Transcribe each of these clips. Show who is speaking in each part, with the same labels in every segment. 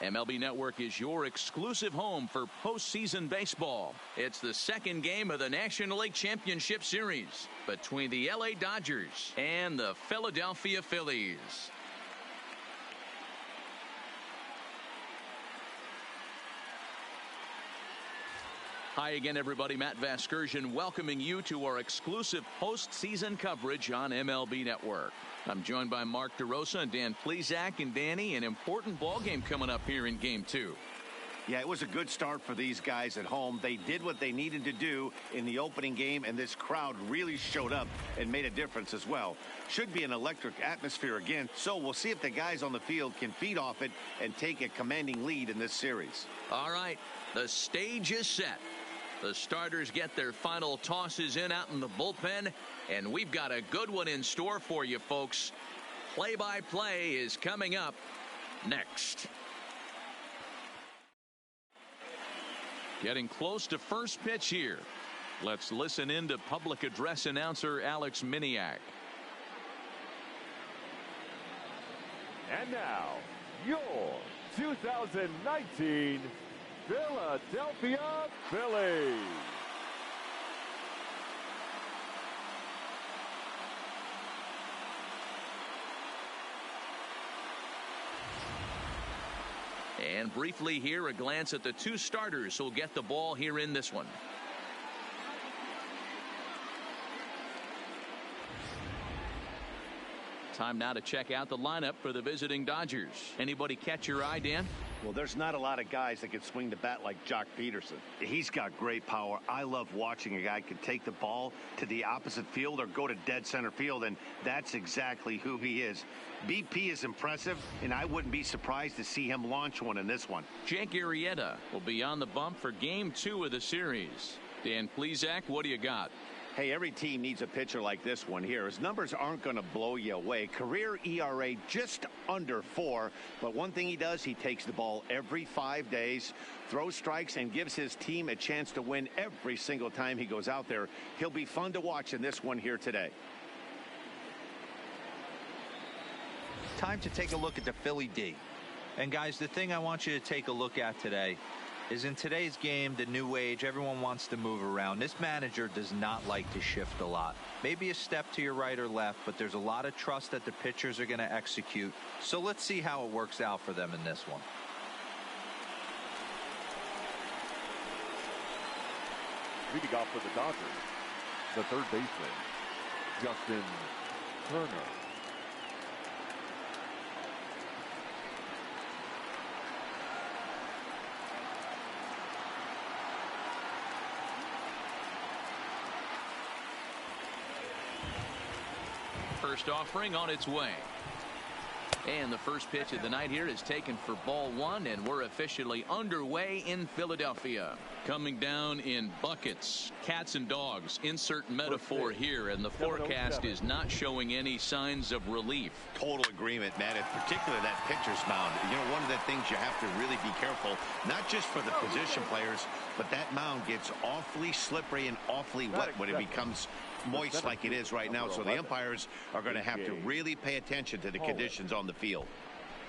Speaker 1: MLB Network is your exclusive home for postseason baseball. It's the second game of the National League Championship Series between the LA Dodgers and the Philadelphia Phillies. Hi again, everybody. Matt Vasgersian welcoming you to our exclusive postseason coverage on MLB Network. I'm joined by Mark DeRosa and Dan Plesac. And Danny, an important ball game coming up here in Game 2.
Speaker 2: Yeah, it was a good start for these guys at home. They did what they needed to do in the opening game, and this crowd really showed up and made a difference as well. Should be an electric atmosphere again, so we'll see if the guys on the field can feed off it and take a commanding lead in this series.
Speaker 1: All right, the stage is set. The starters get their final tosses in out in the bullpen, and we've got a good one in store for you, folks. Play-by-play is coming up next. Getting close to first pitch here. Let's listen in to public address announcer Alex Miniak.
Speaker 3: And now, your 2019 Philadelphia Phillies.
Speaker 1: And briefly here, a glance at the two starters who'll get the ball here in this one. Time now to check out the lineup for the visiting Dodgers. Anybody catch your eye, Dan?
Speaker 2: Well, there's not a lot of guys that can swing the bat like Jock Peterson. He's got great power. I love watching a guy can take the ball to the opposite field or go to dead center field, and that's exactly who he is. BP is impressive, and I wouldn't be surprised to see him launch one in this one.
Speaker 1: Jake Arrieta will be on the bump for Game 2 of the series. Dan Plesac, what do you got?
Speaker 2: Hey, every team needs a pitcher like this one here. His numbers aren't going to blow you away. Career ERA just under 4. But one thing he does, he takes the ball every 5 days, throws strikes, and gives his team a chance to win every single time he goes out there. He'll be fun to watch in this one here today.
Speaker 4: Time to take a look at the Philly D. And guys, the thing I want you to take a look at today is in today's game, the new age, everyone wants to move around. This manager does not like to shift a lot. Maybe a step to your right or left, but there's a lot of trust that the pitchers are going to execute. So let's see how it works out for them in this one.
Speaker 3: Leading off for the Dodgers, the third baseman, Justin Turner.
Speaker 1: First offering on its way. And the first pitch of the night here is taken for ball 1, and we're officially underway in Philadelphia. Coming down in buckets, cats and dogs, insert metaphor here, and the forecast is not showing any signs of relief.
Speaker 2: Total agreement, Matt, and particularly that pitcher's mound. You know, one of the things you have to really be careful, not just for the position players, but that mound gets awfully slippery and awfully wet when it becomes moist like it is right now. So the umpires are going to have to really pay attention to the conditions on the field.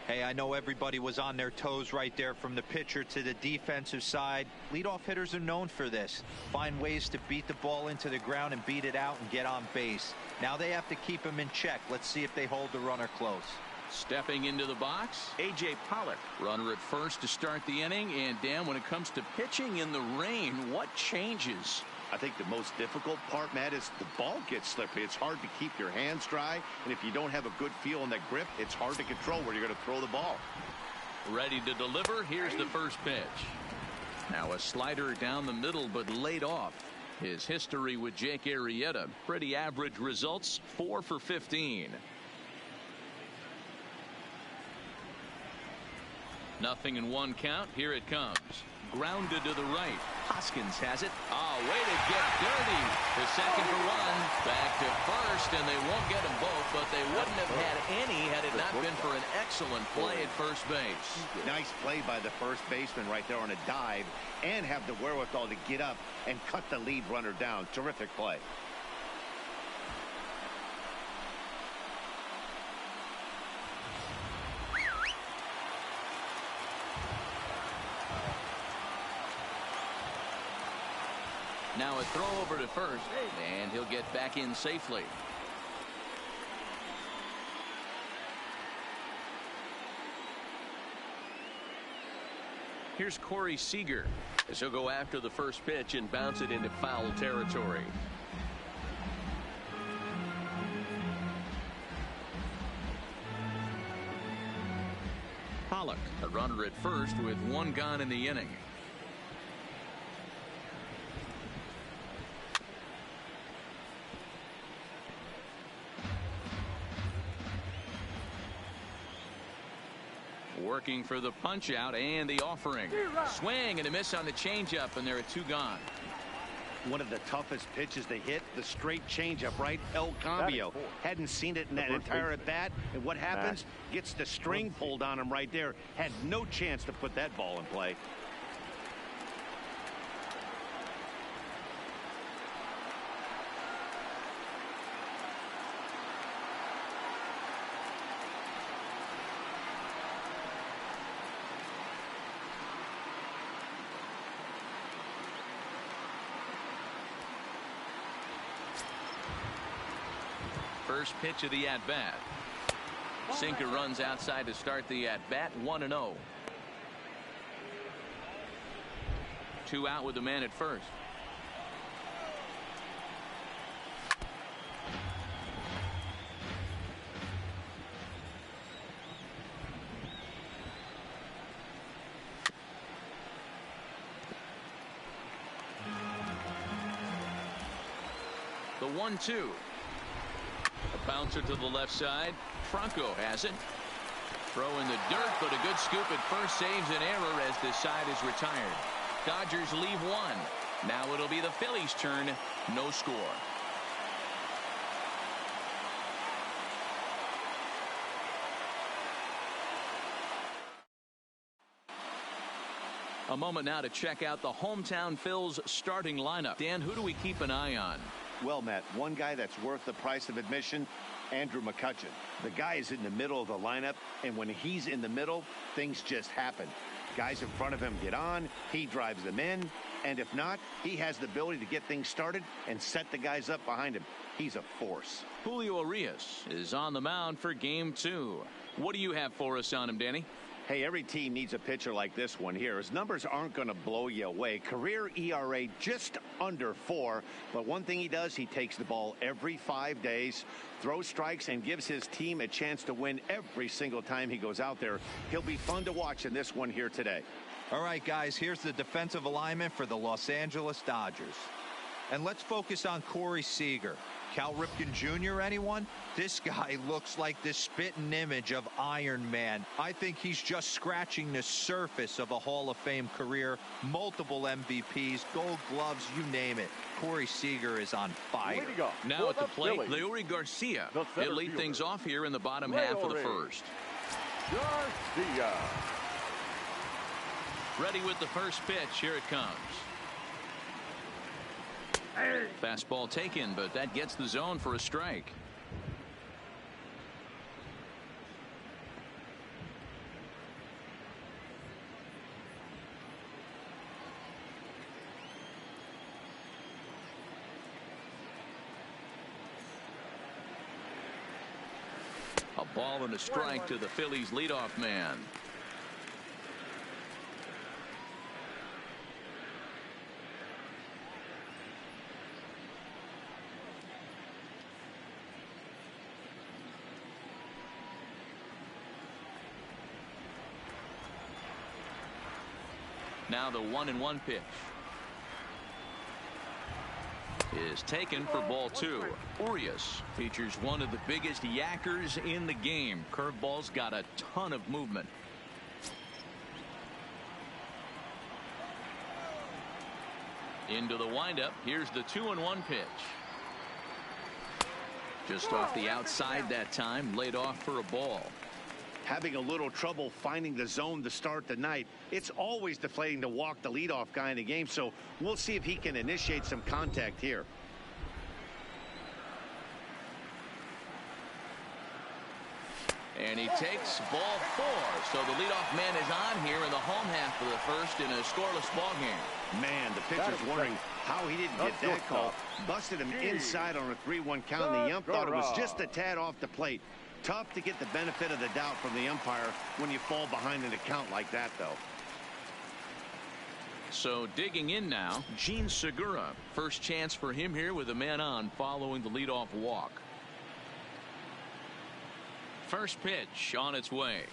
Speaker 4: Hey, I know everybody was on their toes right there from the pitcher to the defensive side. Leadoff hitters are known for this. Find ways to beat the ball into the ground and beat it out and get on base. Now they have to keep him in check. Let's see if they hold the runner close.
Speaker 1: Stepping into the box, A.J. Pollock. Runner at first to start the inning. And Dan, when it comes to pitching in the rain, what changes?
Speaker 2: I think the most difficult part, Matt, is the ball gets slippery. It's hard to keep your hands dry, and if you don't have a good feel in that grip, it's hard to control where you're going to throw the ball.
Speaker 1: Ready to deliver. Here's the first pitch. Now a slider down the middle, but laid off. His history with Jake Arrieta, pretty average results, 4 for 15. Nothing in one count. Here it comes. Grounded to the right. Hoskins has it. Oh, way to get dirty. The second for 1. Back to first, and they won't get them both, but they wouldn't have had any had it not been for an excellent play at first base.
Speaker 2: Nice play by the first baseman right there on a dive, and have the wherewithal to get up and cut the lead runner down. Terrific play.
Speaker 1: Throw over to first, and he'll get back in safely. Here's Corey Seager as he'll go after the first pitch and bounce it into foul territory. Pollock, a runner at first with one gone in the inning. Working for the punch out and the offering. Swing and a miss on the changeup, and there are two gone.
Speaker 2: One of the toughest pitches to hit, the straight changeup, right? El Cambio. Hadn't seen it in that entire at bat. And what happens? Gets the string pulled on him right there. Had no chance to put that ball in play.
Speaker 1: First pitch of the at-bat. Sinker runs outside to start the at-bat, 1-0. Two out with the man at first. The 1-2. A bouncer to the left side. Franco has it. Throw in the dirt, but a good scoop at first saves an error as this side is retired. Dodgers leave one. Now it'll be the Phillies' turn. No score. A moment now to check out the hometown Phils starting lineup. Dan, who do we keep an eye on?
Speaker 2: Well, Matt, one guy that's worth the price of admission, Andrew McCutchen. The guy is in the middle of the lineup, and when he's in the middle, things just happen. Guys in front of him get on, he drives them in, and if not, he has the ability to get things started and set the guys up behind him. He's a force.
Speaker 1: Julio Urias is on the mound for game 2. What do you have for us on him, Danny?
Speaker 2: Hey, every team needs a pitcher like this one here. His numbers aren't going to blow you away. Career ERA just under 4. But one thing he does, he takes the ball every 5 days, throws strikes, and gives his team a chance to win every single time he goes out there. He'll be fun to watch in this one here today.
Speaker 4: All right, guys, here's the defensive alignment for the Los Angeles Dodgers. And let's focus on Corey Seager. Cal Ripken Jr., anyone? This guy looks like the spitting image of Iron Man. I think he's just scratching the surface of a Hall of Fame career. Multiple MVPs, Gold Gloves, you name it. Corey Seager is on fire.
Speaker 1: Now at the plate, Leury Garcia. He'll lead things off here in the bottom half of the first.
Speaker 3: Garcia.
Speaker 1: Ready with the first pitch. Here it comes. Fastball taken, but that gets the zone for a strike. A ball and a strike to the Phillies leadoff man. Now the 1-1 pitch is taken for ball 2. Urias features one of the biggest yackers in the game. Curveball's got a ton of movement. Into the windup. Here's the 2-1 pitch. Just off the outside that time, laid off for a ball.
Speaker 2: Having a little trouble finding the zone to start the night. It's always deflating to walk the leadoff guy in the game, so we'll see if he can initiate some contact here.
Speaker 1: And he takes ball 4. So the leadoff man is on here in the home half of the first in a scoreless ball game.
Speaker 2: Man, the pitcher's wondering how he didn't get that call. Busted him inside on a 3-1 count, and the ump thought it was just a tad off the plate. Tough to get the benefit of the doubt from the umpire when you fall behind in a count like that, though.
Speaker 1: So digging in now, Gene Segura. First chance for him here with a man on following the leadoff walk. First pitch on its way.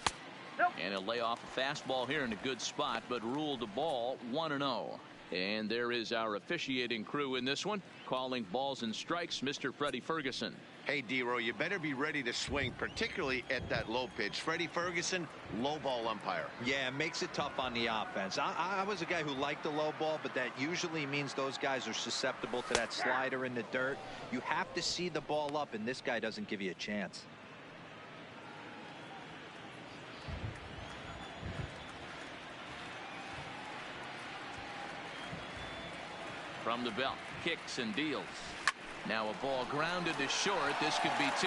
Speaker 1: And he'll lay off a fastball here in a good spot, but ruled the ball 1-0. And there is our officiating crew in this one, calling balls and strikes, Mr. Freddie Ferguson.
Speaker 2: Hey, D-Row, you better be ready to swing, particularly at that low pitch. Freddie Ferguson, low ball umpire.
Speaker 4: Yeah, it makes it tough on the offense. I was a guy who liked the low ball, but that usually means those guys are susceptible to that slider in the dirt. You have to see the ball up, and this guy doesn't give you a chance.
Speaker 1: From the belt, kicks and deals. Now a ball grounded to short. This could be two.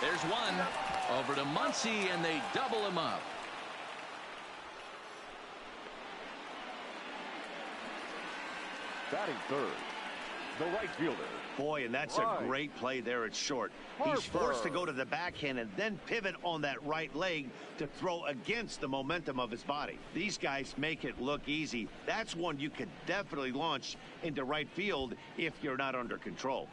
Speaker 1: There's one. Over to Muncy, and they double him up.
Speaker 3: Batting third, the right fielder.
Speaker 2: Boy, and that's a great play there at short. He's forced to go to the backhand and then pivot on that right leg to throw against the momentum of his body. These guys make it look easy. That's one you could definitely launch into right field if you're not under control.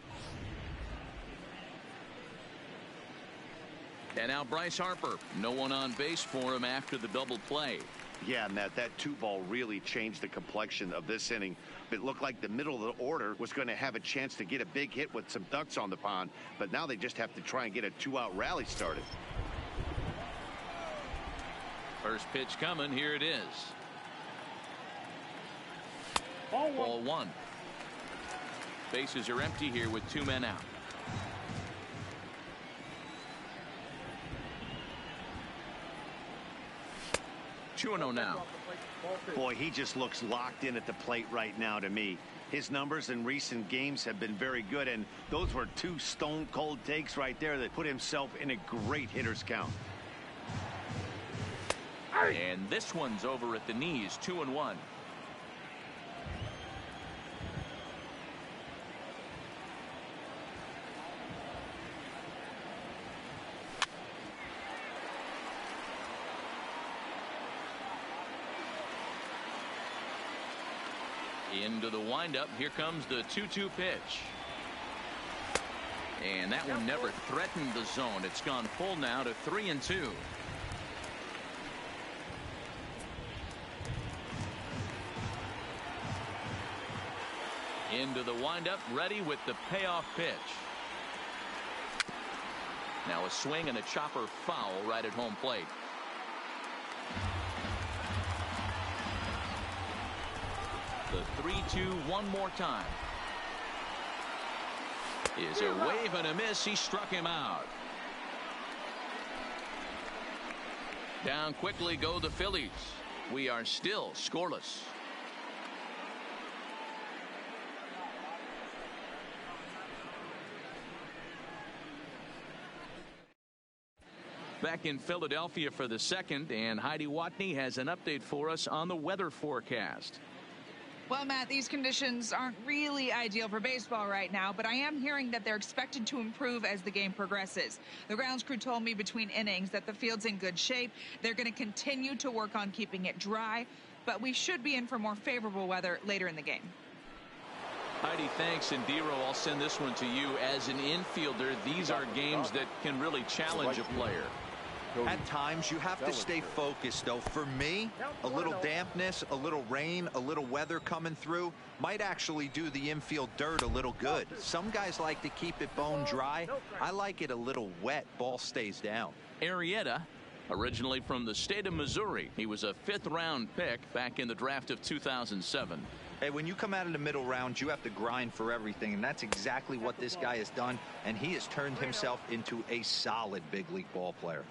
Speaker 1: And now Bryce Harper. No one on base for him after the double play.
Speaker 2: Yeah, Matt, that 2-ball really changed the complexion of this inning. It looked like the middle of the order was going to have a chance to get a big hit with some ducks on the pond, but now they just have to try and get a 2-out rally started.
Speaker 1: First pitch coming. Here it is. Ball one. Bases are empty here with 2 men out. Two-0 now.
Speaker 2: Boy, he just looks locked in at the plate right now to me. His numbers in recent games have been very good, and those were 2 stone-cold takes right there that put himself in a great hitter's count.
Speaker 1: And this one's over at the knees, 2-1. Into the windup. Here comes the 2-2 pitch. And that one never threatened the zone. It's gone full now to 3-2. Into the windup, ready with the payoff pitch. Now a swing and a chopper foul right at home plate. The 3-2 one more time. Is a wave and a miss. He struck him out. Down quickly go the Phillies. We are still scoreless. Back in Philadelphia for the second, and Heidi Watney has an update for us on the weather forecast.
Speaker 5: Well, Matt, these conditions aren't really ideal for baseball right now, but I am hearing that they're expected to improve as the game progresses. The grounds crew told me between innings that the field's in good shape. They're going to continue to work on keeping it dry, but we should be in for more favorable weather later in the game.
Speaker 1: Heidi, thanks. And Dero, I'll send this one to you. As an infielder, these are games that can really challenge a player.
Speaker 4: At times you have to stay focused, though. For me, a little dampness, a little rain, a little weather coming through might actually do the infield dirt a little good. Some guys like to keep it bone dry. I like it a little wet. Ball stays down.
Speaker 1: Arrieta, originally from the state of Missouri. He was a 5th-round pick back in the draft of 2007.
Speaker 4: Hey, when you come out of the middle rounds, you have to grind for everything, and that's exactly what this guy has done, and he has turned himself into a solid big league ball player.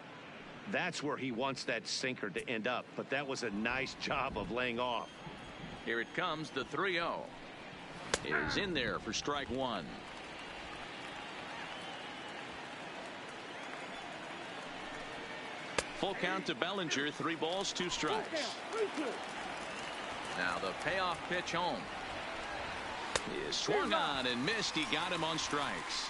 Speaker 2: That's where he wants that sinker to end up, but that was a nice job of laying off.
Speaker 1: Here it comes, the 3-0. Is in there for strike one. Full count to Bellinger, 3 balls, 2 strikes. Now the payoff pitch home. He is swung on and missed. He got him on strikes.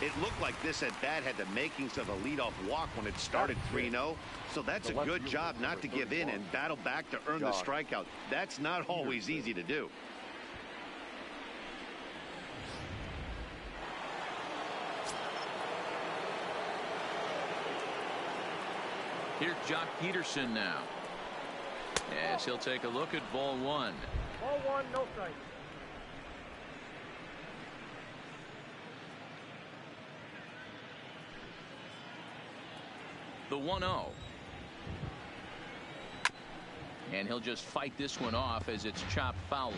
Speaker 2: It looked like this at bat had the makings of a leadoff walk when it started 3-0. So that's a good job not to give in and battle back to earn the strikeout. That's not always easy to do.
Speaker 1: Here's Jock Peterson now. As he'll take a look at ball one.
Speaker 6: Ball one, no strike.
Speaker 1: The 1-0. And he'll just fight this one off as it's chopped foul.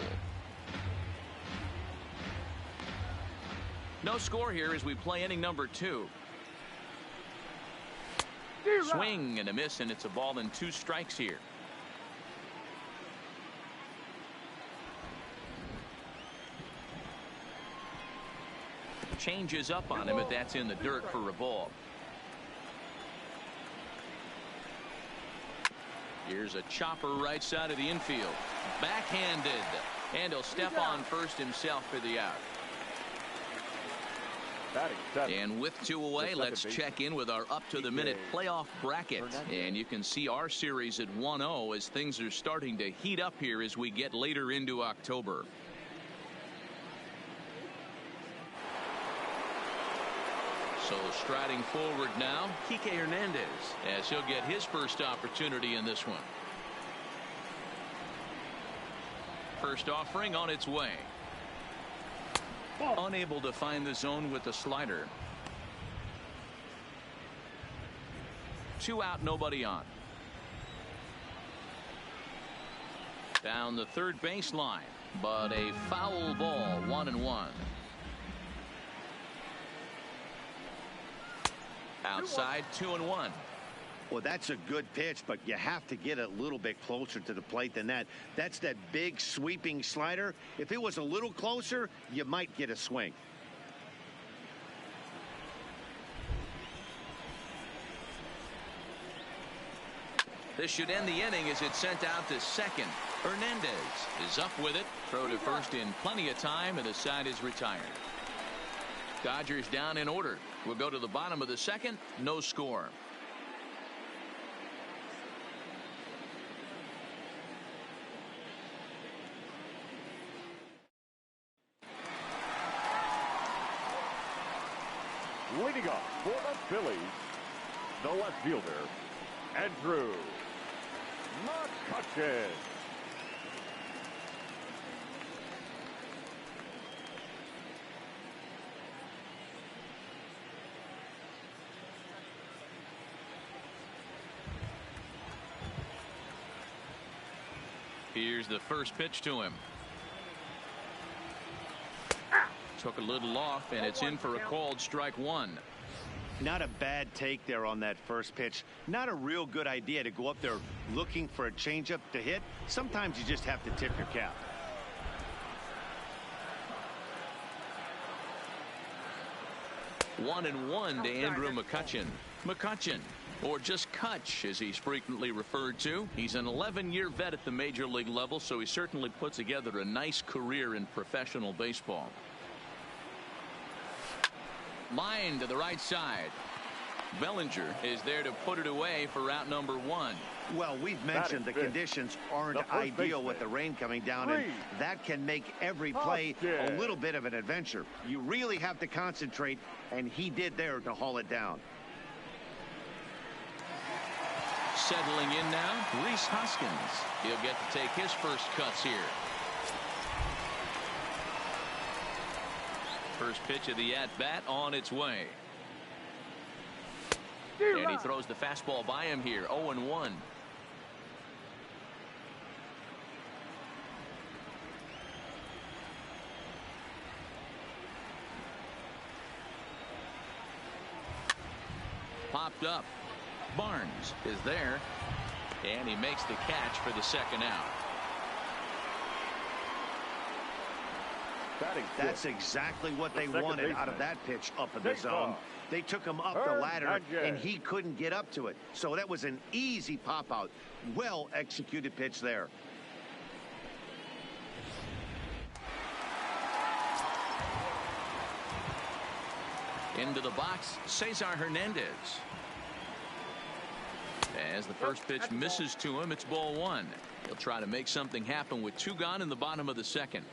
Speaker 1: No score here as we play inning number 2. Swing and a miss, and it's a ball and 2 strikes here. Changes up on him, but that's in the dirt for a ball. Here's a chopper right side of the infield. Backhanded. And he'll step on first himself for the out. And with 2 away, let's check in with our up-to-the-minute playoff bracket. And you can see our series at 1-0 as things are starting to heat up here as we get later into October. So striding forward now, Kike Hernandez, as he'll get his first opportunity in this one. First offering on its way. Unable to find the zone with the slider. 2 out, nobody on. Down the third baseline, but a foul ball, 1-1. Outside, 2-1.
Speaker 2: Well, that's a good pitch, but you have to get a little bit closer to the plate than that. That's that big sweeping slider. If it was a little closer, you might get a swing.
Speaker 1: This should end the inning as it's sent out to second. Hernandez is up with it. Throw to first in plenty of time, and the side is retired. Dodgers down in order. We'll go to the bottom of the second. No score.
Speaker 3: Leading off for the Phillies, the left fielder, Andrew McCutchen.
Speaker 1: Here's the first pitch to him. Took a little off, and it's in for a called strike 1.
Speaker 2: Not a bad take there on that first pitch. Not a real good idea to go up there looking for a changeup to hit. Sometimes you just have to tip your cap.
Speaker 1: One and one to Andrew McCutchen. McCutchen, or just Kutch as he's frequently referred to. He's an 11-year vet at the major league level, so he certainly put together a nice career in professional baseball. Line to the right side. Bellinger is there to put it away for route number 1.
Speaker 2: Well, we've mentioned the conditions aren't ideal with the rain coming down, and that can make every play a little bit of an adventure. You really have to concentrate, and he did there to haul it down.
Speaker 1: Settling in now, Rhys Hoskins. He'll get to take his first cuts here. First pitch of the at-bat on its way. And he throws the fastball by him here. 0-1. Popped up. Barnes is there. And he makes the catch for the second out.
Speaker 2: That's exactly what they wanted out of that pitch up in the zone. They took him up the ladder, and he couldn't get up to it. So that was an easy pop-out. Well-executed pitch there.
Speaker 1: Into the box, Cesar Hernandez. As the first pitch misses to him, it's ball one. He'll try to make something happen with two gone in the bottom of the second.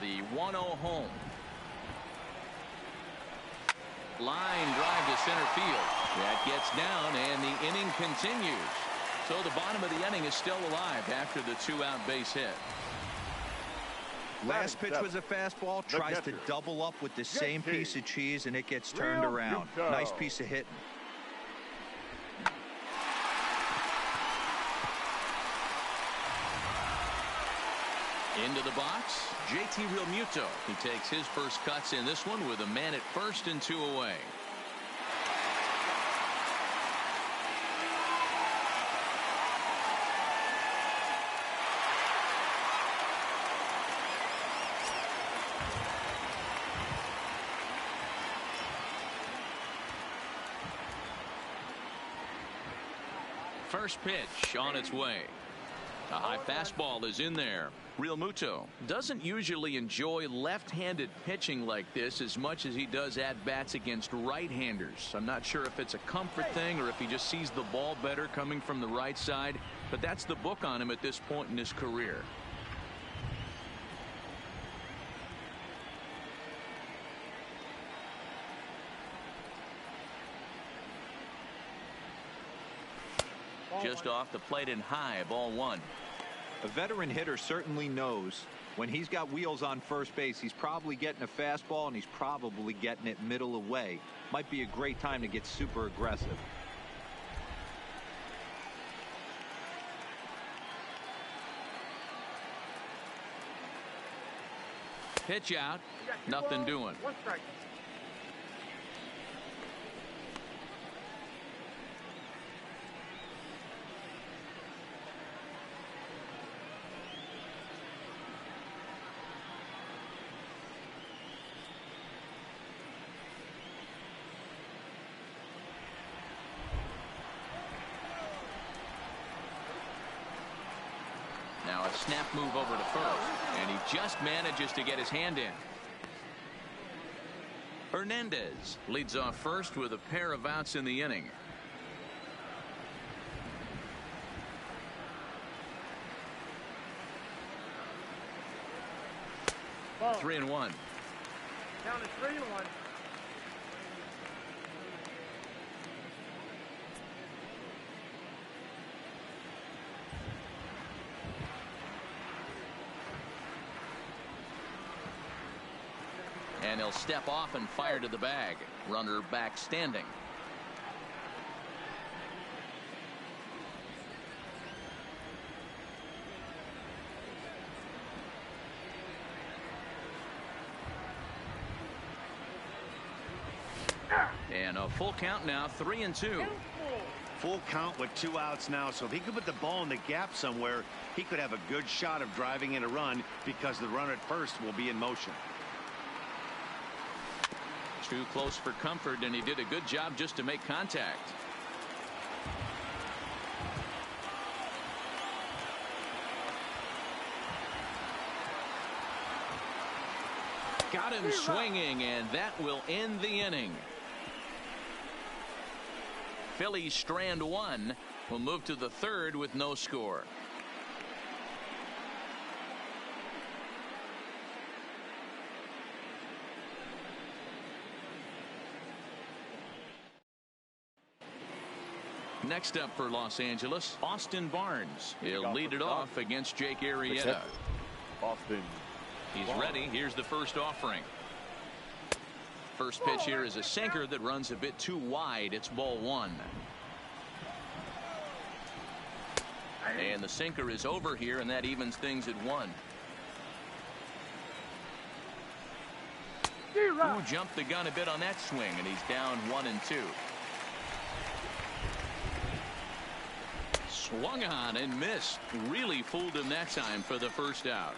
Speaker 1: The 1-0 home. Line drive to center field. That gets down, and the inning continues. So the bottom of the inning is still alive after the two-out base hit.
Speaker 4: Last pitch was a fastball. Tries to double up with the same piece of cheese, and it gets turned around. Nice piece of hitting.
Speaker 1: Into the box, JT Realmuto. He takes his first cuts in this one with a man at first and two away. First pitch on its way. A high fastball is in there. Realmuto doesn't usually enjoy left-handed pitching like this as much as he does at-bats against right-handers. I'm not sure if it's a comfort thing or if he just sees the ball better coming from the right side, but that's the book on him at this point in his career. Just off the plate and high, ball one.
Speaker 4: A veteran hitter certainly knows when he's got wheels on first base, he's probably getting a fastball and he's probably getting it middle away. Might be a great time to get super aggressive.
Speaker 1: Pitch out, nothing doing.
Speaker 6: One strike.
Speaker 1: Now a snap move over to first, and he just manages to get his hand in. Hernandez leads off first with a pair of outs in the inning.
Speaker 6: Ball.
Speaker 1: 3-1.
Speaker 6: Down to 3-1.
Speaker 1: And he'll step off and fire to the bag. Runner back standing. And a full count now, 3-2.
Speaker 2: Full count with two outs now, so if he could put the ball in the gap somewhere, he could have a good shot of driving in a run because the runner at first will be in motion.
Speaker 1: Too close for comfort, and he did a good job just to make contact. Got him swinging, and that will end the inning. Phillies strand one. Will move to the third with no score. Next up for Los Angeles, Austin Barnes. He'll lead it off against Jake Arrieta.
Speaker 3: Austin.
Speaker 1: He's ready. Here's the first offering. First pitch here is a sinker that runs a bit too wide. It's ball one. And the sinker is over here, and that evens things at one. Who jumped the gun a bit on that swing, and he's down 1-2. Swung on and missed. Really fooled him that time for the first out.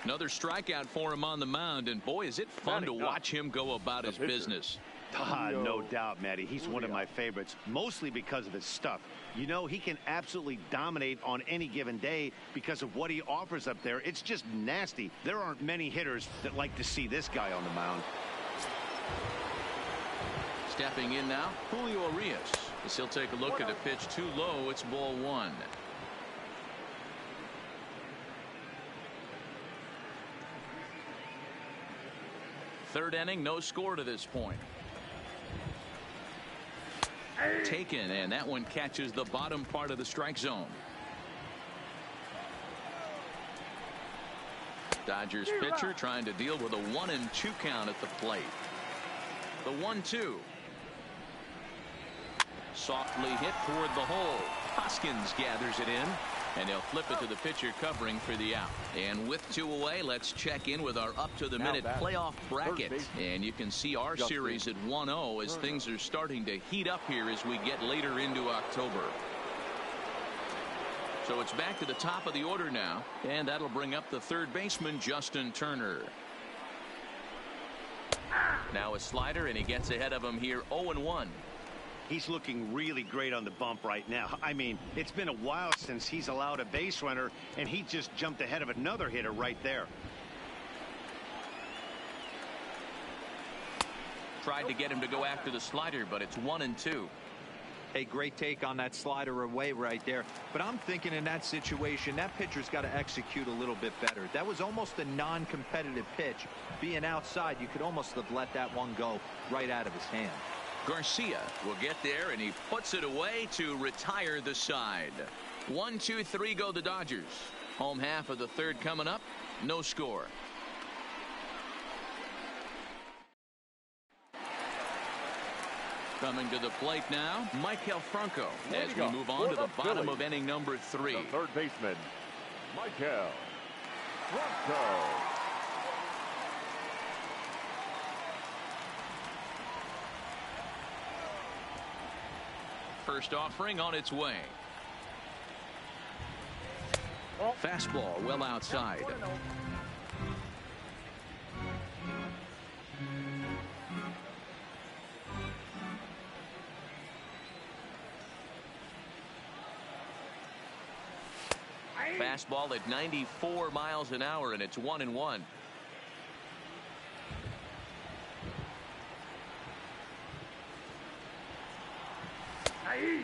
Speaker 1: Another strikeout for him on the mound, and boy, is it fun to watch him go about his business.
Speaker 2: No doubt, Matty. He's one of my favorites, mostly because of his stuff. You know, he can absolutely dominate on any given day because of what he offers up there. It's just nasty. There aren't many hitters that like to see this guy on the mound.
Speaker 1: Stepping in now, Julio Urias. As he'll take a look at a pitch too low. It's ball one. Third inning, no score to this point. Taken, and that one catches the bottom part of the strike zone. Dodgers pitcher trying to deal with a 1-2 count at the plate. The 1-2. Softly hit toward the hole. Hoskins gathers it in, and they'll flip it to the pitcher covering for the out. And with 2 away, let's check in with our up-to-the-minute playoff bracket. And you can see our series at 1-0 as things are starting to heat up here as we get later into October. So it's back to the top of the order now, and that'll bring up the third baseman, Justin Turner. Now a slider, and he gets ahead of him here, 0-1.
Speaker 2: He's looking really great on the bump right now. I mean, it's been a while since he's allowed a base runner, and he just jumped ahead of another hitter right there.
Speaker 1: Tried to get him to go after the slider, but it's 1-2.
Speaker 4: A great take on that slider away right there. But I'm thinking in that situation, that pitcher's got to execute a little bit better. That was almost a non-competitive pitch. Being outside, you could almost have let that one go right out of his hand.
Speaker 1: Garcia will get there, and he puts it away to retire the side. 1-2-3 go the Dodgers. Home half of the third coming up. No score. Coming to the plate now, Maikel Franco, as we move on to the bottom of inning number 3.
Speaker 3: The third baseman, Maikel Franco.
Speaker 1: First offering on its way. Fastball well outside. Fastball at 94 miles an hour, and it's 1-1.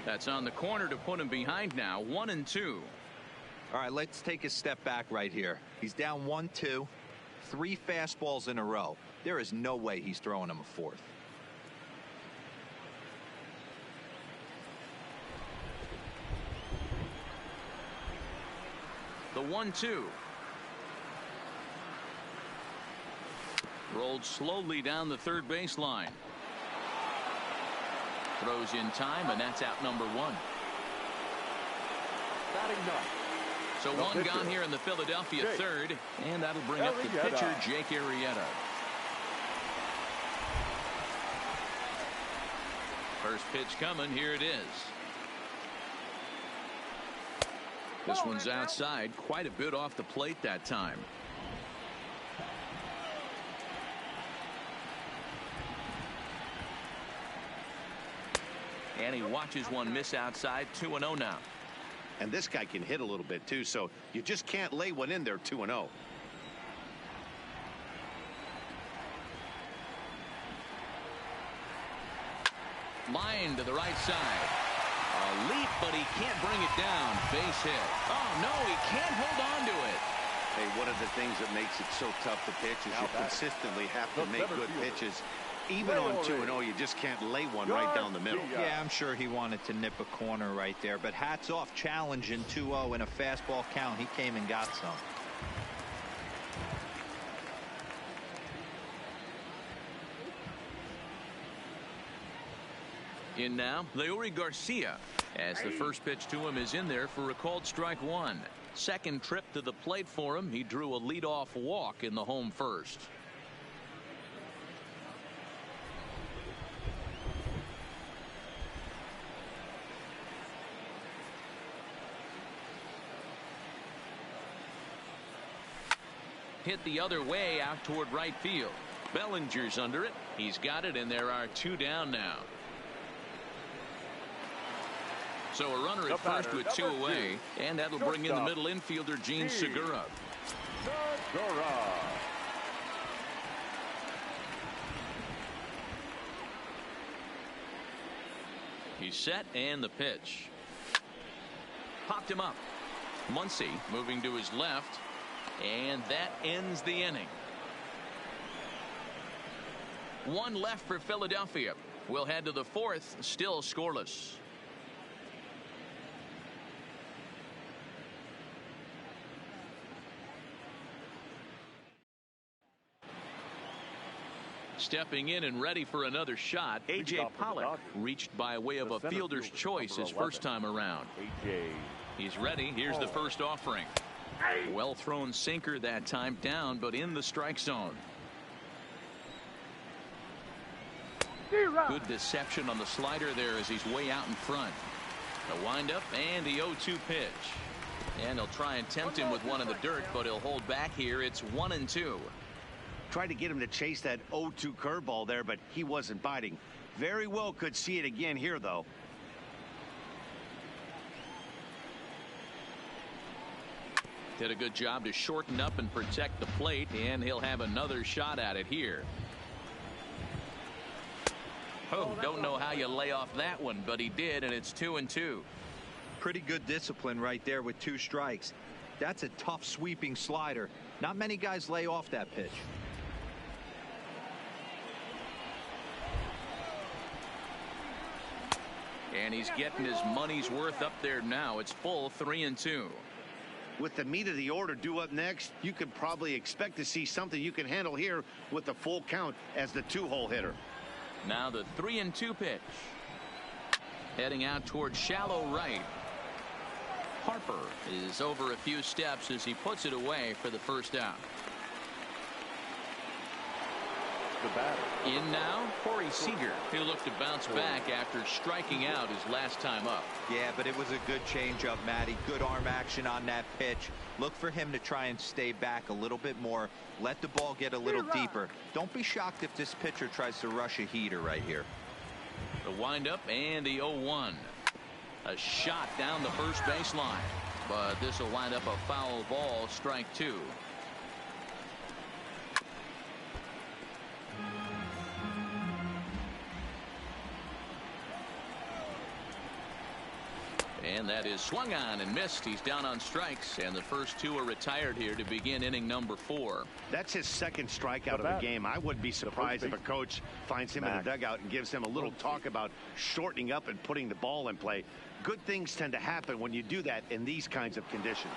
Speaker 1: That's on the corner to put him behind now. 1-2.
Speaker 4: All right, let's take a step back right here. He's down 1-2, 3 fastballs in a row. There is no way he's throwing him a fourth.
Speaker 1: The 1-2. Rolled slowly down the third baseline. Throws in time, and that's out number 1.
Speaker 3: Batting ninth.
Speaker 1: So one gone here in the Philadelphia third, and that'll bring up the pitcher, Jake Arrieta. First pitch coming. Here it is. This one's outside, quite a bit off the plate that time. And he watches one miss outside. 2-0 now.
Speaker 2: And this guy can hit a little bit too, so you just can't lay one in there. 2-0.
Speaker 1: Line to the right side. A leap, but he can't bring it down. Base hit. Oh no, he can't hold on to it.
Speaker 2: Hey, one of the things that makes it so tough to pitch is you consistently have to make good pitches. Even on 2-0, you just can't lay one right down the middle.
Speaker 4: Yeah, I'm sure he wanted to nip a corner right there, but hats off, challenging 2-0 in a fastball count. He came and got some.
Speaker 1: In now, Leury Garcia, as the first pitch to him is in there for a called strike 1. Second trip to the plate for him. He drew a leadoff walk in the home first. Hit the other way out toward right field. Bellinger's under it. He's got it, and there are 2 down now. So a runner at first with 2 away, and that'll bring in the middle infielder, Gene Segura. He's set, and the pitch. Popped him up. Muncy moving to his left, and that ends the inning. 1 left for Philadelphia. We'll head to the 4th, still scoreless. Stepping in and ready for another shot, A.J. Pollock reached by way of a fielder's choice his first time around. He's ready. Here's the first offering. Well thrown sinker that time, down but in the strike zone. Good deception on the slider there as he's way out in front. The windup and the 0-2 pitch. And he'll try and tempt him with one in the dirt, but he'll hold back here. It's 1-2.
Speaker 2: Tried to get him to chase that 0-2 curveball there, but he wasn't biting. Very well could see it again here, though.
Speaker 1: Did a good job to shorten up and protect the plate, and he'll have another shot at it here. Oh, don't know how you lay off that one, but he did, and it's 2-2.
Speaker 4: Pretty good discipline right there with 2 strikes. That's a tough sweeping slider. Not many guys lay off that pitch.
Speaker 1: And he's getting his money's worth up there now. It's full 3-2.
Speaker 2: With the meat of the order due up next, you could probably expect to see something you can handle here with the full count as the 2-hole hitter.
Speaker 1: Now the 3-2 pitch. Heading out towards shallow right. Harper is over a few steps as he puts it away for the first out.
Speaker 3: The batter.
Speaker 1: In now, Corey Seager, who looked to bounce back after striking out his last time up.
Speaker 4: Yeah, but it was a good changeup, Matty. Good arm action on that pitch. Look for him to try and stay back a little bit more. Let the ball get a little deeper. Don't be shocked if this pitcher tries to rush a heater right here.
Speaker 1: The windup and the 0-1. A shot down the first baseline, but this will wind up a foul ball, strike 2. And that is swung on and missed. He's down on strikes, and the first 2 are retired here to begin inning number 4.
Speaker 2: That's his second strikeout of the game. I wouldn't be surprised if a coach finds him in the dugout and gives him a little talk about shortening up and putting the ball in play. Good things tend to happen when you do that in these kinds of conditions.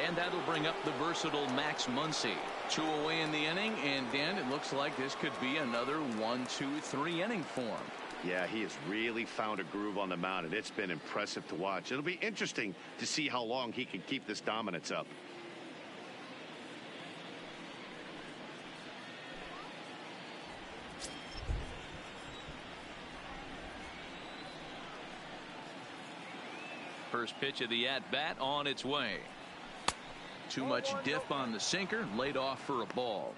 Speaker 1: And that'll bring up the versatile Max Muncy. 2 away in the inning, and Dan, it looks like this could be another 1-2-3 inning for him.
Speaker 2: Yeah, he has really found a groove on the mound, and it's been impressive to watch. It'll be interesting to see how long he can keep this dominance up.
Speaker 1: First pitch of the at-bat on its way. Too much dip on the sinker, laid off for a ball.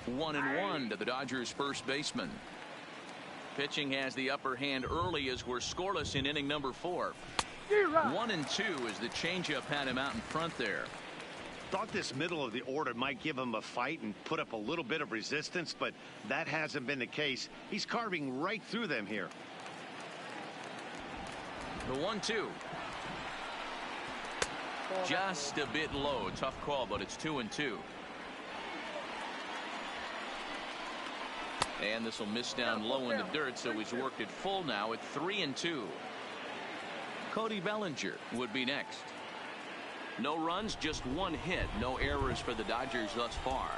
Speaker 1: 1-1 to the Dodgers first baseman. Pitching has the upper hand early as we're scoreless in inning number 4. 1-2 as the changeup had him out in front there.
Speaker 2: Thought this middle of the order might give him a fight and put up a little bit of resistance, but that hasn't been the case. He's carving right through them here.
Speaker 1: The 1-2. Just a bit low. Tough call, but it's 2-2. And this will miss down low in the dirt, so he's worked it full now at 3-2. Cody Bellinger would be next. No runs, just 1 hit. No errors for the Dodgers thus far.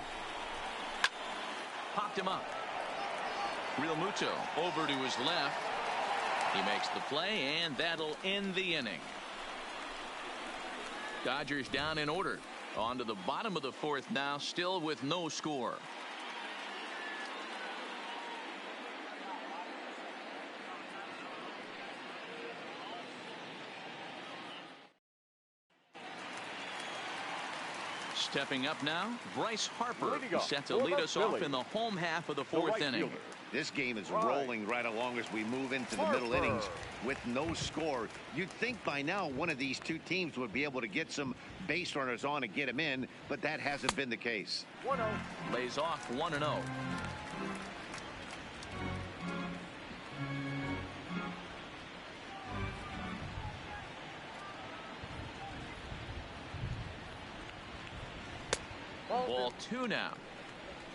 Speaker 1: Popped him up. Real Muto over to his left. He makes the play, and that'll end the inning. Dodgers down in order. On to the bottom of the 4th now, still with no score. Stepping up now, Bryce Harper,
Speaker 3: Leading
Speaker 1: who's
Speaker 3: off
Speaker 1: set to
Speaker 3: for
Speaker 1: lead
Speaker 3: the
Speaker 1: us off
Speaker 3: Phillies,
Speaker 1: in the home half of the
Speaker 3: the
Speaker 1: fourth
Speaker 3: right
Speaker 1: inning.
Speaker 3: fielder.
Speaker 2: This game is
Speaker 3: Right.
Speaker 2: rolling right along as we move into the middle
Speaker 3: Harper.
Speaker 2: innings with no score. You'd think by now one of these two teams would be able to get some base runners on and get them in, but that hasn't been the case.
Speaker 6: 1-0.
Speaker 1: Lays off 1-0. Ball 2 now.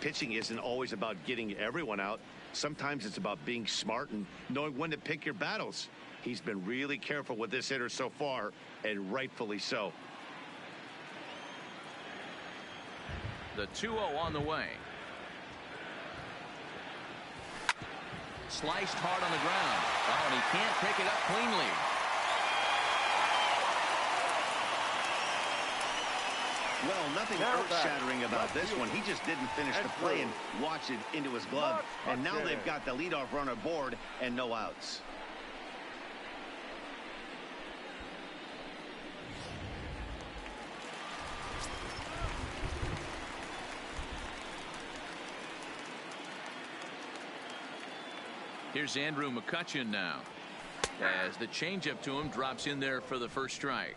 Speaker 2: Pitching isn't always about getting everyone out. Sometimes it's about being smart and knowing when to pick your battles. He's been really careful with this hitter so far, and rightfully so.
Speaker 1: The 2-0 on the way. Sliced hard on the ground. Oh, and he can't pick it up cleanly.
Speaker 2: Well, nothing
Speaker 3: Now
Speaker 2: earth-shattering about
Speaker 3: left
Speaker 2: this
Speaker 3: field.
Speaker 2: one. He just didn't finish the
Speaker 3: And
Speaker 2: play
Speaker 3: through.
Speaker 2: and watch it into his glove.
Speaker 3: Not
Speaker 2: And now
Speaker 3: touching.
Speaker 2: they've got the leadoff runner aboard and no outs.
Speaker 1: Here's Andrew McCutchen now, as the changeup to him drops in there for the first strike.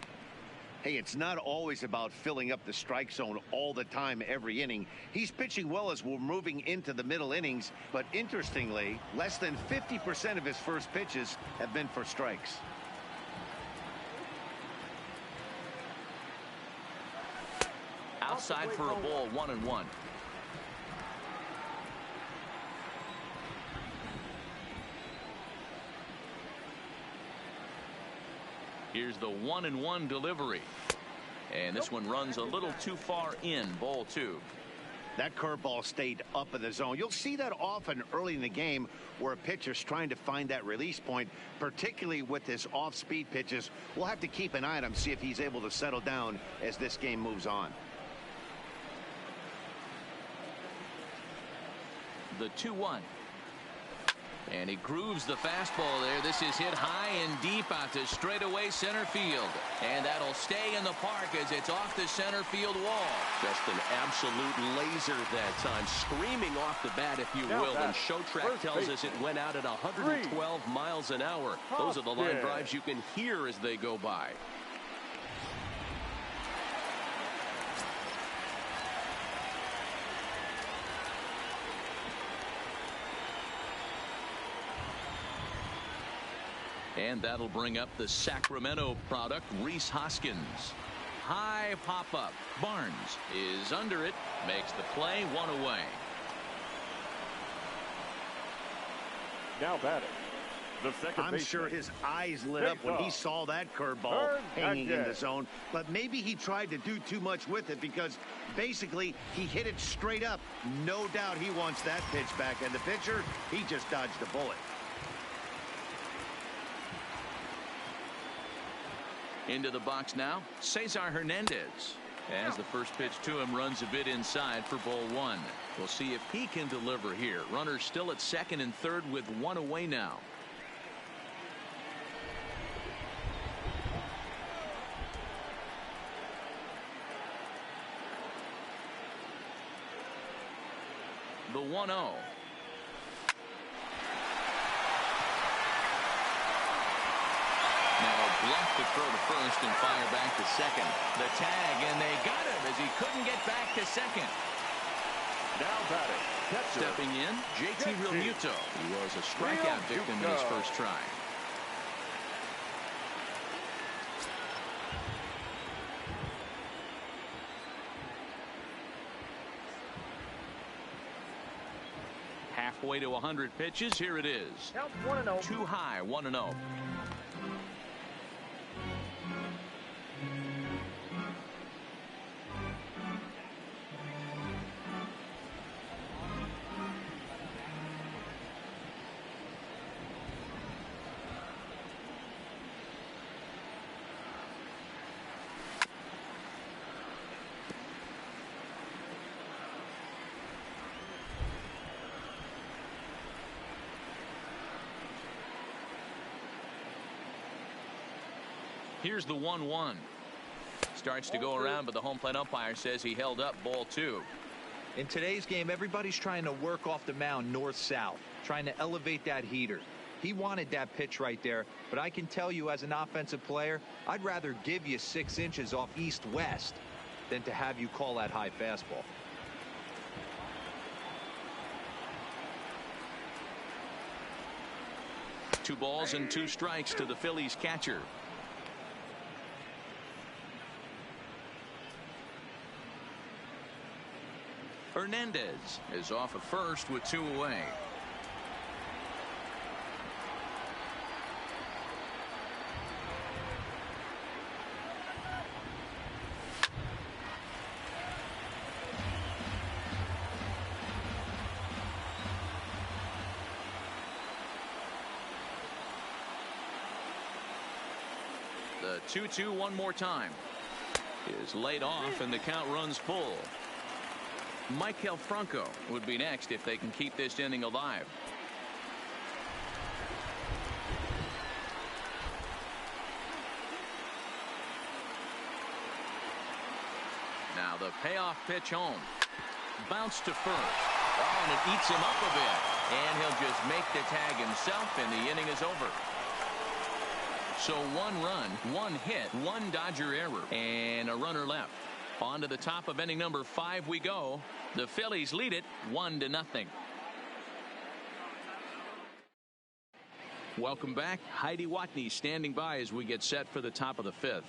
Speaker 2: Hey, it's not always about filling up the strike zone all the time every inning. He's pitching well as we're moving into the middle innings, but interestingly, less than 50% of his first pitches have been for strikes.
Speaker 1: Outside for a ball, 1-1. Here's the 1-1 delivery. And this one runs a little too far in, ball 2.
Speaker 2: That curveball stayed up in the zone. You'll see that often early in the game where a pitcher's trying to find that release point, particularly with his off-speed pitches. We'll have to keep an eye on him, see if he's able to settle down as this game moves on.
Speaker 1: The 2-1. And he grooves the fastball there. This is hit high and deep out to straightaway center field. And that'll stay in the park as it's off the center field wall.
Speaker 7: Just an absolute laser that time, screaming off the bat, if you
Speaker 3: Now
Speaker 7: will. And
Speaker 3: back,
Speaker 7: show track
Speaker 3: first
Speaker 7: tells us it went out at 112 miles an hour. Those are the line
Speaker 3: Hopkins.
Speaker 7: drives you can hear as they go by.
Speaker 1: And that'll bring up the Sacramento product, Rhys Hoskins. High pop-up. Barnes is under it. Makes the play, 1 away.
Speaker 3: Now batting, the second
Speaker 2: I'm
Speaker 3: baseman.
Speaker 2: sure his eyes lit up when he saw that curveball
Speaker 3: Turn
Speaker 2: hanging in
Speaker 3: again.
Speaker 2: the zone. But maybe he tried to do too much with it because basically he hit it straight up. No doubt he wants that pitch back. And the pitcher, he just dodged the bullet.
Speaker 1: Into the box now, Cesar Hernandez. As the first pitch to him runs a bit inside for ball 1. We'll see if he can deliver here. Runners still at second and third with 1 away now. The 1-0. Bluff to throw to first and fire back to second. The tag, and they got him as he couldn't get back to second.
Speaker 3: Now batting, catcher.
Speaker 1: Stepping in, JT Realmuto. He was a strikeout victim in his first try. Halfway to 100 pitches. Here it is.
Speaker 6: Count 1-0.
Speaker 1: Too high, 1-0. Here's the 1-1. starts to go around, but the home plate umpire says he held up ball 2.
Speaker 4: In today's game, everybody's trying to work off the mound north-south, trying to elevate that heater. He wanted that pitch right there, but I can tell you as an offensive player, I'd rather give you 6 inches off east-west than to have you call that high fastball.
Speaker 1: Two balls and 2 strikes to the Phillies catcher. Hernandez is off at first with 2 away. The 2-2 one more time is laid off, and the count runs full. Michael Franco would be next if they can keep this inning alive. Now the payoff pitch home. Bounce to first. Oh, and it eats him up a bit. And he'll just make the tag himself, and the inning is over. So 1 run, 1 hit, 1 Dodger error, and a runner left. On to the top of inning number 5 we go. The Phillies lead it 1-0. Welcome back. Heidi Watney standing by as we get set for the top of the 5th.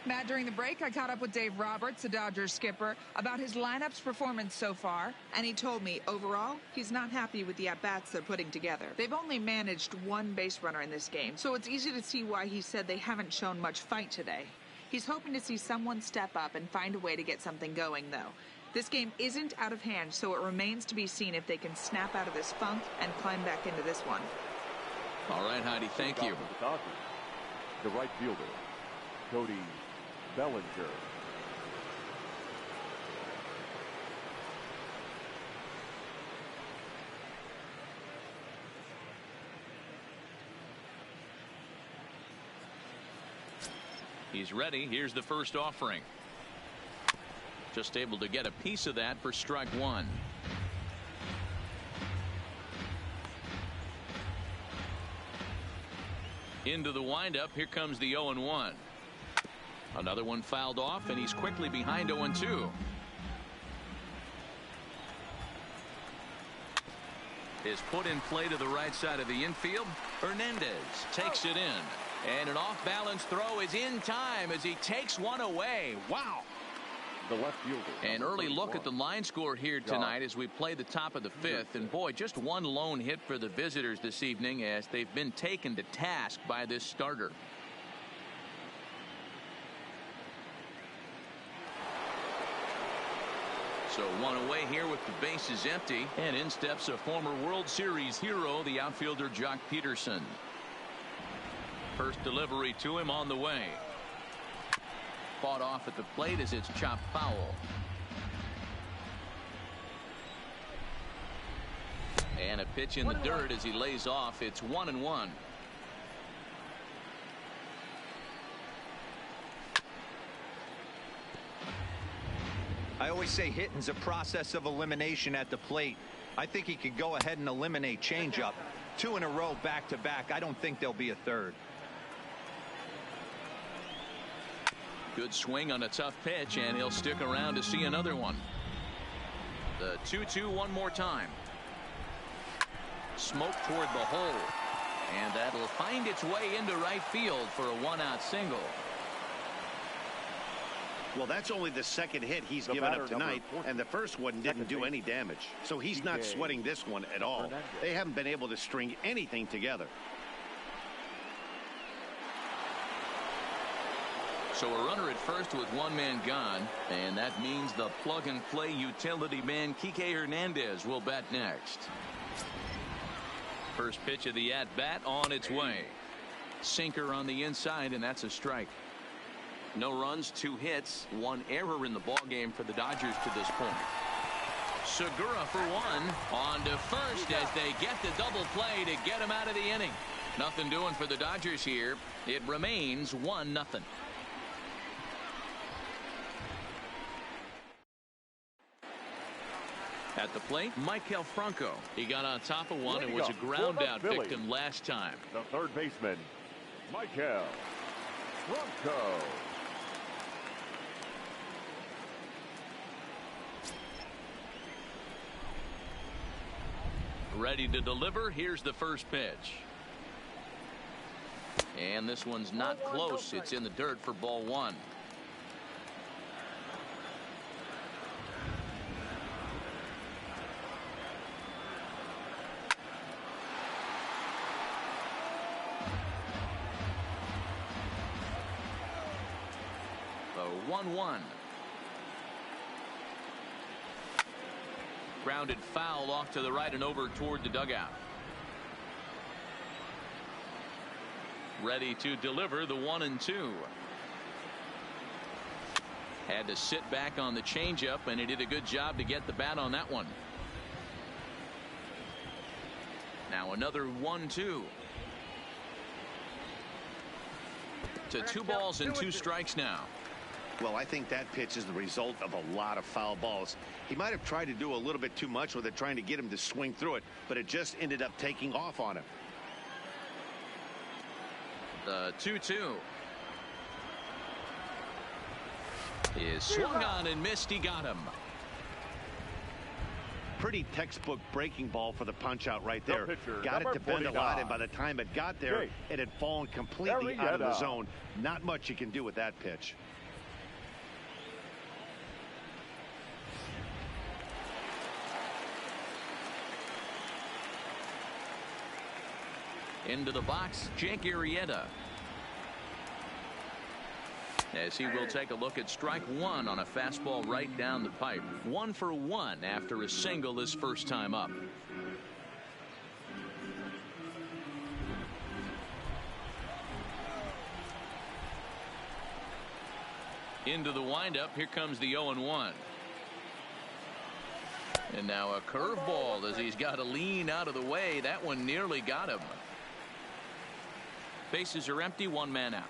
Speaker 5: Matt, during the break, I caught up with Dave Roberts, the Dodgers skipper, about his lineup's performance so far, and he told me, overall, he's not happy with the at-bats they're putting together. They've only managed 1 base runner in this game, so it's easy to see why he said they haven't shown much fight today. He's hoping to see someone step up and find a way to get something going, though. This game isn't out of hand, so it remains to be seen if they can snap out of this funk and climb back into this one.
Speaker 1: All right, Heidi, thank you.
Speaker 3: The right fielder, Cody Bellinger.
Speaker 1: He's ready. Here's the first offering. Just able to get a piece of that for strike 1. Into the windup. Here comes the 0-1. Another one fouled off, and he's quickly behind 0-2. Is put in play to the right side of the infield. Hernandez takes it in. And an off-balance throw is in time as he takes one away. Wow.
Speaker 3: The left fielder.
Speaker 1: An early look at the line score here tonight as we play the top of the 5th. And boy, just 1 lone hit for the visitors this evening as they've been taken to task by this starter. So 1 away here with the bases empty. And in steps a former World Series hero, the outfielder Jock Peterson. First delivery to him on the way. Fought off at the plate as it's chopped foul. And a pitch in the dirt as he lays off. It's 1-1.
Speaker 4: I always say hitting's a process of elimination at the plate. I think he could go ahead and eliminate changeup. 2 in a row back-to-back. I don't think there'll be a third.
Speaker 1: Good swing on a tough pitch, and he'll stick around to see another one. The 2-2 one more time. Smoke toward the hole. And that'll find its way into right field for a 1-out single.
Speaker 2: Well, that's only the second hit he's given up tonight, and the first one didn't do any damage. So he's not sweating this one at all. They haven't been able to string anything together.
Speaker 1: So a runner at first with 1 man gone, and that means the plug-and-play utility man Kike Hernandez will bat next. First pitch of the at-bat on its way. Sinker on the inside, and that's a strike. No runs, 2 hits, 1 error in the ballgame for the Dodgers to this point. Segura for 1 on to first as they get the double play to get him out of the inning. Nothing doing for the Dodgers here. It remains 1-0. At the plate, Michael Franco. He got on top of one and was a ground out victim last time.
Speaker 3: The third baseman, Michael Franco.
Speaker 1: Ready to deliver. Here's the first pitch. And this one's not close. It's in the dirt for ball one. The 1-1. Grounded foul off to the right and over toward the dugout. Ready to deliver the 1-2. Had to sit back on the changeup, and he did a good job to get the bat on that one. Now another 1-2. To 2 balls and 2 strikes now.
Speaker 2: Well, I think that pitch is the result of a lot of foul balls. He might have tried to do a little bit too much with it, trying to get him to swing through it, but it just ended up taking off on him.
Speaker 1: The 2-2 is swung on and missed. He got him.
Speaker 2: Pretty textbook breaking ball for the punch out right there. Got it to bend a
Speaker 3: 49.
Speaker 2: lot, and by the time it got there, it had fallen completely out of the zone. Not much you can do with that pitch.
Speaker 1: Into the box, Jake Arrieta. As he will take a look at strike one on a fastball right down the pipe. 1 for 1 after a single his first time up. Into the windup. Here comes the 0-1. And now a curveball as he's got to lean out of the way. That one nearly got him. Bases are empty, 1 man out.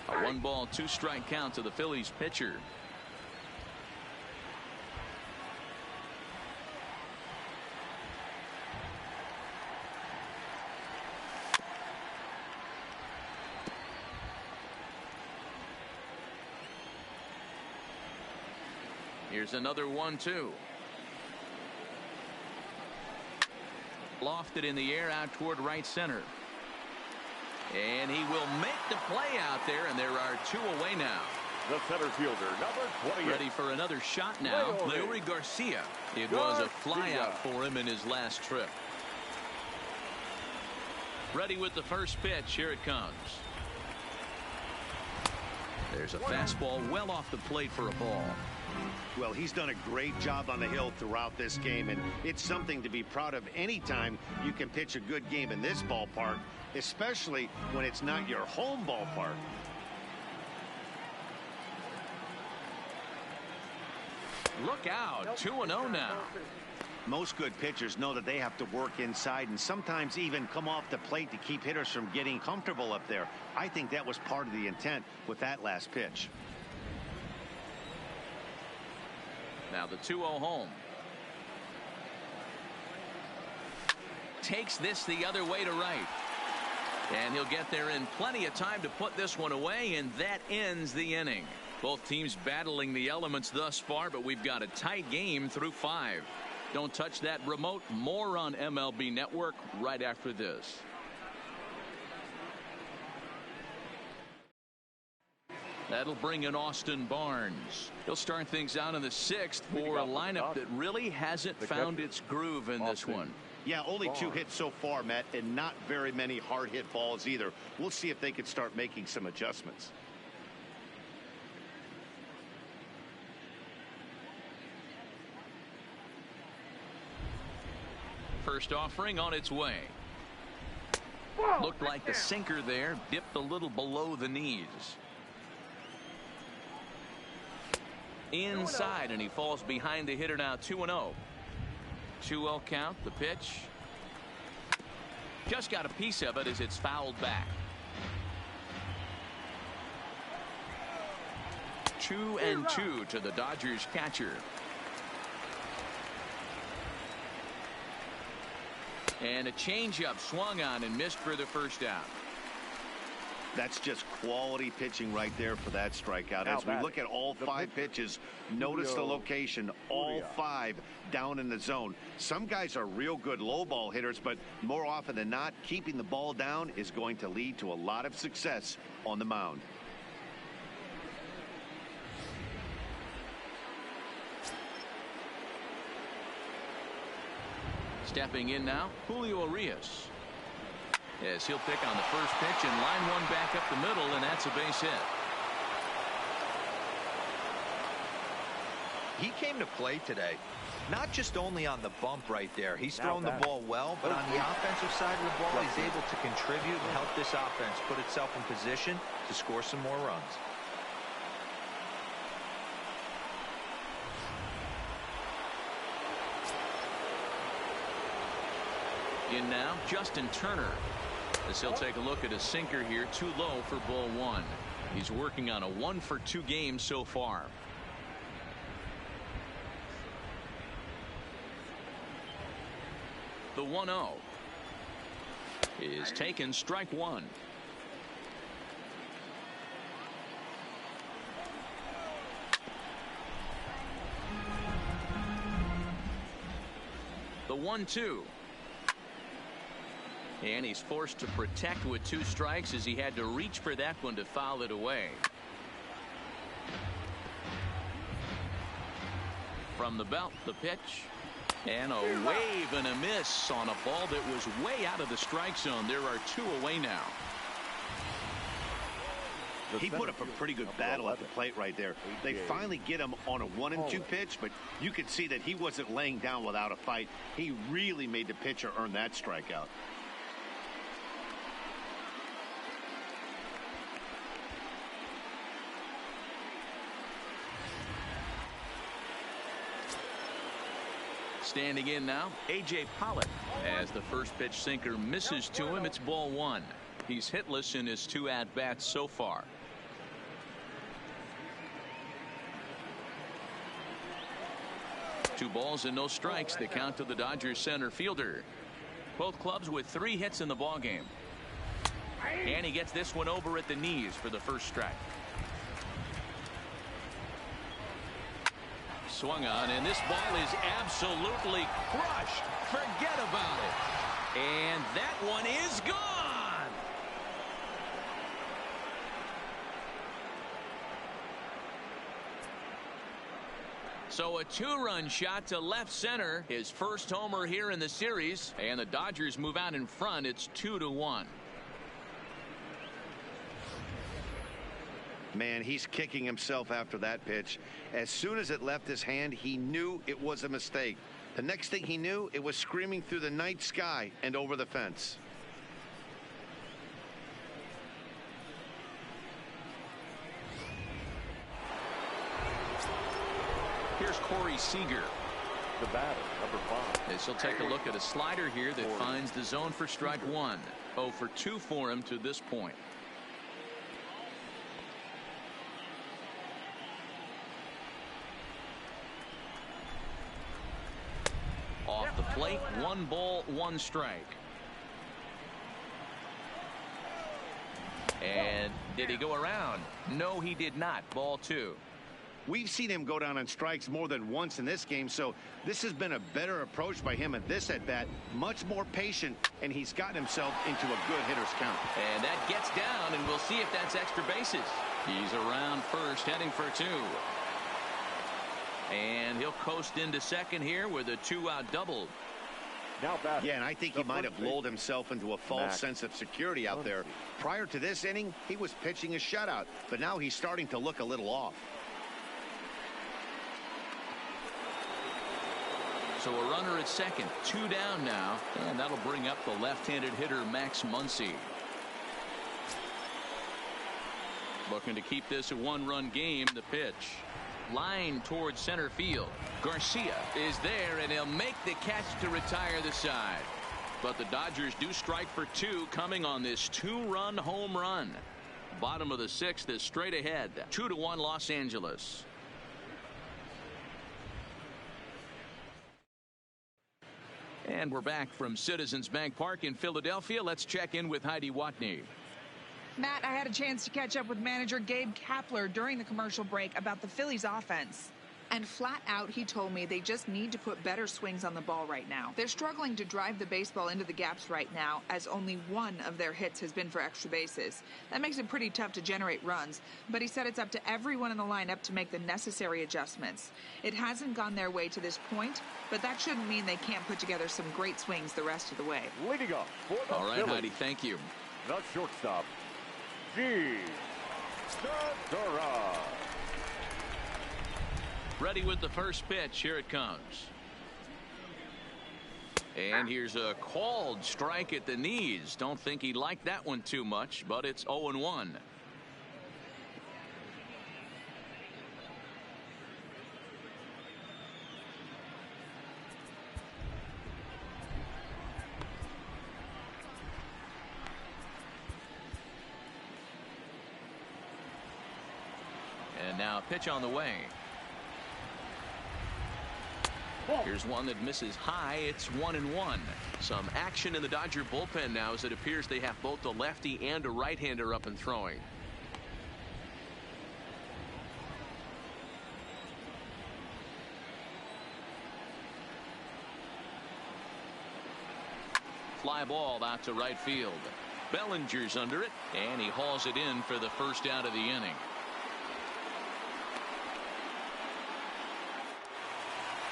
Speaker 1: A 1-ball, 2-strike count to the Phillies pitcher. Here's another 1-2. Lofted in the air out toward right center. And he will make the play out there, and there are 2 away now.
Speaker 3: The center fielder, number 28.
Speaker 1: Ready for another shot now. Leury Garcia. It was a flyout for him in his last trip. Ready with the first pitch. Here it comes. There's a fastball well off the plate for a ball.
Speaker 2: Well, he's done a great job on the hill throughout this game, and it's something to be proud of anytime you can pitch a good game in this ballpark, especially when it's not your home ballpark.
Speaker 1: Look out, 2-0 now.
Speaker 2: Most good pitchers know that they have to work inside and sometimes even come off the plate to keep hitters from getting comfortable up there. I think that was part of the intent with that last pitch.
Speaker 1: Now the 2-0 home. Takes this the other way to right. And he'll get there in plenty of time to put this one away, and that ends the inning. Both teams battling the elements thus far, but we've got a tight game through 5. Don't touch that remote. More on MLB Network right after this. That'll bring in Austin Barnes. He'll start things out in the 6th for a lineup that really hasn't found its groove in this one.
Speaker 2: Yeah, only 2 hits so far, Matt, and not very many hard hit balls either. We'll see if they can start making some adjustments.
Speaker 1: First offering on its way. Looked like the sinker there, dipped a little below the knees. Inside, and he falls behind the hitter now. 2-0. 2-0 count. The pitch just got a piece of it as it's fouled back. 2-2 to the Dodgers catcher. And a changeup swung on and missed for the first out.
Speaker 2: That's just quality pitching right there for that strikeout. As we look at all 5 pitches, notice the location, all 5 down in the zone. Some guys are real good low ball hitters, but more often than not, keeping the ball down is going to lead to a lot of success on the mound.
Speaker 1: Stepping in now, Julio Urias. Yes, he'll pick on the first pitch and line one back up the middle, and that's a base hit.
Speaker 4: He came to play today, not just only on the bump right there. He's thrown the ball well, but on the offensive side of the ball, he's able to contribute and help this offense put itself in position to score some more runs.
Speaker 1: In now, Justin Turner. As he'll take a look at a sinker here, too low for ball 1. He's working on a 1-for-2 game so far. The 1-0 is taken, strike 1. The 1-2. And he's forced to protect with 2 strikes as he had to reach for that one to foul it away. From the belt, the pitch. And a wave and a miss on a ball that was way out of the strike zone. There are 2 away now.
Speaker 2: He put up a pretty good battle at the plate right there. They finally get him on a 1-2 pitch, but you could see that he wasn't laying down without a fight. He really made the pitcher earn that strikeout.
Speaker 1: Standing in now, A.J. Pollock. As the first pitch sinker misses to him, it's ball 1. He's hitless in his 2 at-bats so far. Two balls and no strikes, the count to the Dodgers center fielder. Both clubs with 3 hits in the ballgame. And he gets this one over at the knees for the first strike. Swung on, and this ball is absolutely crushed. Forget about it. And that one is gone. So a 2-run shot to left center. His first homer here in the series. And the Dodgers move out in front. It's 2-1.
Speaker 2: Man, he's kicking himself after that pitch. As soon as it left his hand, he knew it was a mistake. The next thing he knew, it was screaming through the night sky and over the fence.
Speaker 1: Here's Corey Seager.
Speaker 3: The batter, number 5.
Speaker 1: As he'll take a look at a slider here that finds the zone for strike 1. 0 for 2 for him to this point. Off the plate, 1 ball, 1 strike. And did he go around? No, he did not. Ball 2.
Speaker 2: We've seen him go down on strikes more than once in this game, so this has been a better approach by him at this at-bat. Much more patient, and he's gotten himself into a good hitter's count.
Speaker 1: And that gets down, and we'll see if that's extra bases. He's around first, heading for 2. And he'll coast into second here with a 2-out double.
Speaker 3: Now back.
Speaker 2: Yeah, and I think he might have lulled himself into a false sense of security out there. Prior to this inning, he was pitching a shutout, but now he's starting to look a little off.
Speaker 1: So a runner at second, 2 down now, and that'll bring up the left-handed hitter Max Muncy. Looking to keep this a 1-run game. The pitch. Line towards center field. Garcia is there, and he'll make the catch to retire the side. But the Dodgers do strike for 2 coming on this 2-run home run. Bottom of the 6th is straight ahead. 2-1 Los Angeles. And we're back from Citizens Bank Park in Philadelphia. Let's check in with Heidi Watney.
Speaker 5: Matt, I had a chance to catch up with manager Gabe Kapler during the commercial break about the Phillies offense. And flat out, he told me they just need to put better swings on the ball right now. They're struggling to drive the baseball into the gaps right now, as only one of their hits has been for extra bases. That makes it pretty tough to generate runs, but he said it's up to everyone in the lineup to make the necessary adjustments. It hasn't gone their way to this point, but that shouldn't mean they can't put together some great swings the rest of the way.
Speaker 3: Leading off for the
Speaker 1: All right,
Speaker 3: Phillies,
Speaker 1: Heidi, thank you.
Speaker 3: the shortstop, G. Dora.
Speaker 1: Ready with the first pitch. Here it comes. And here's a called strike at the knees. Don't think he liked that one too much, but it's 0-1. And now pitch on the way. Here's one that misses high. It's 1-1. Some action in the Dodger bullpen now, as it appears they have both a lefty and a right-hander up and throwing. Fly ball out to right field. Bellinger's under it, and he hauls it in for the first out of the inning.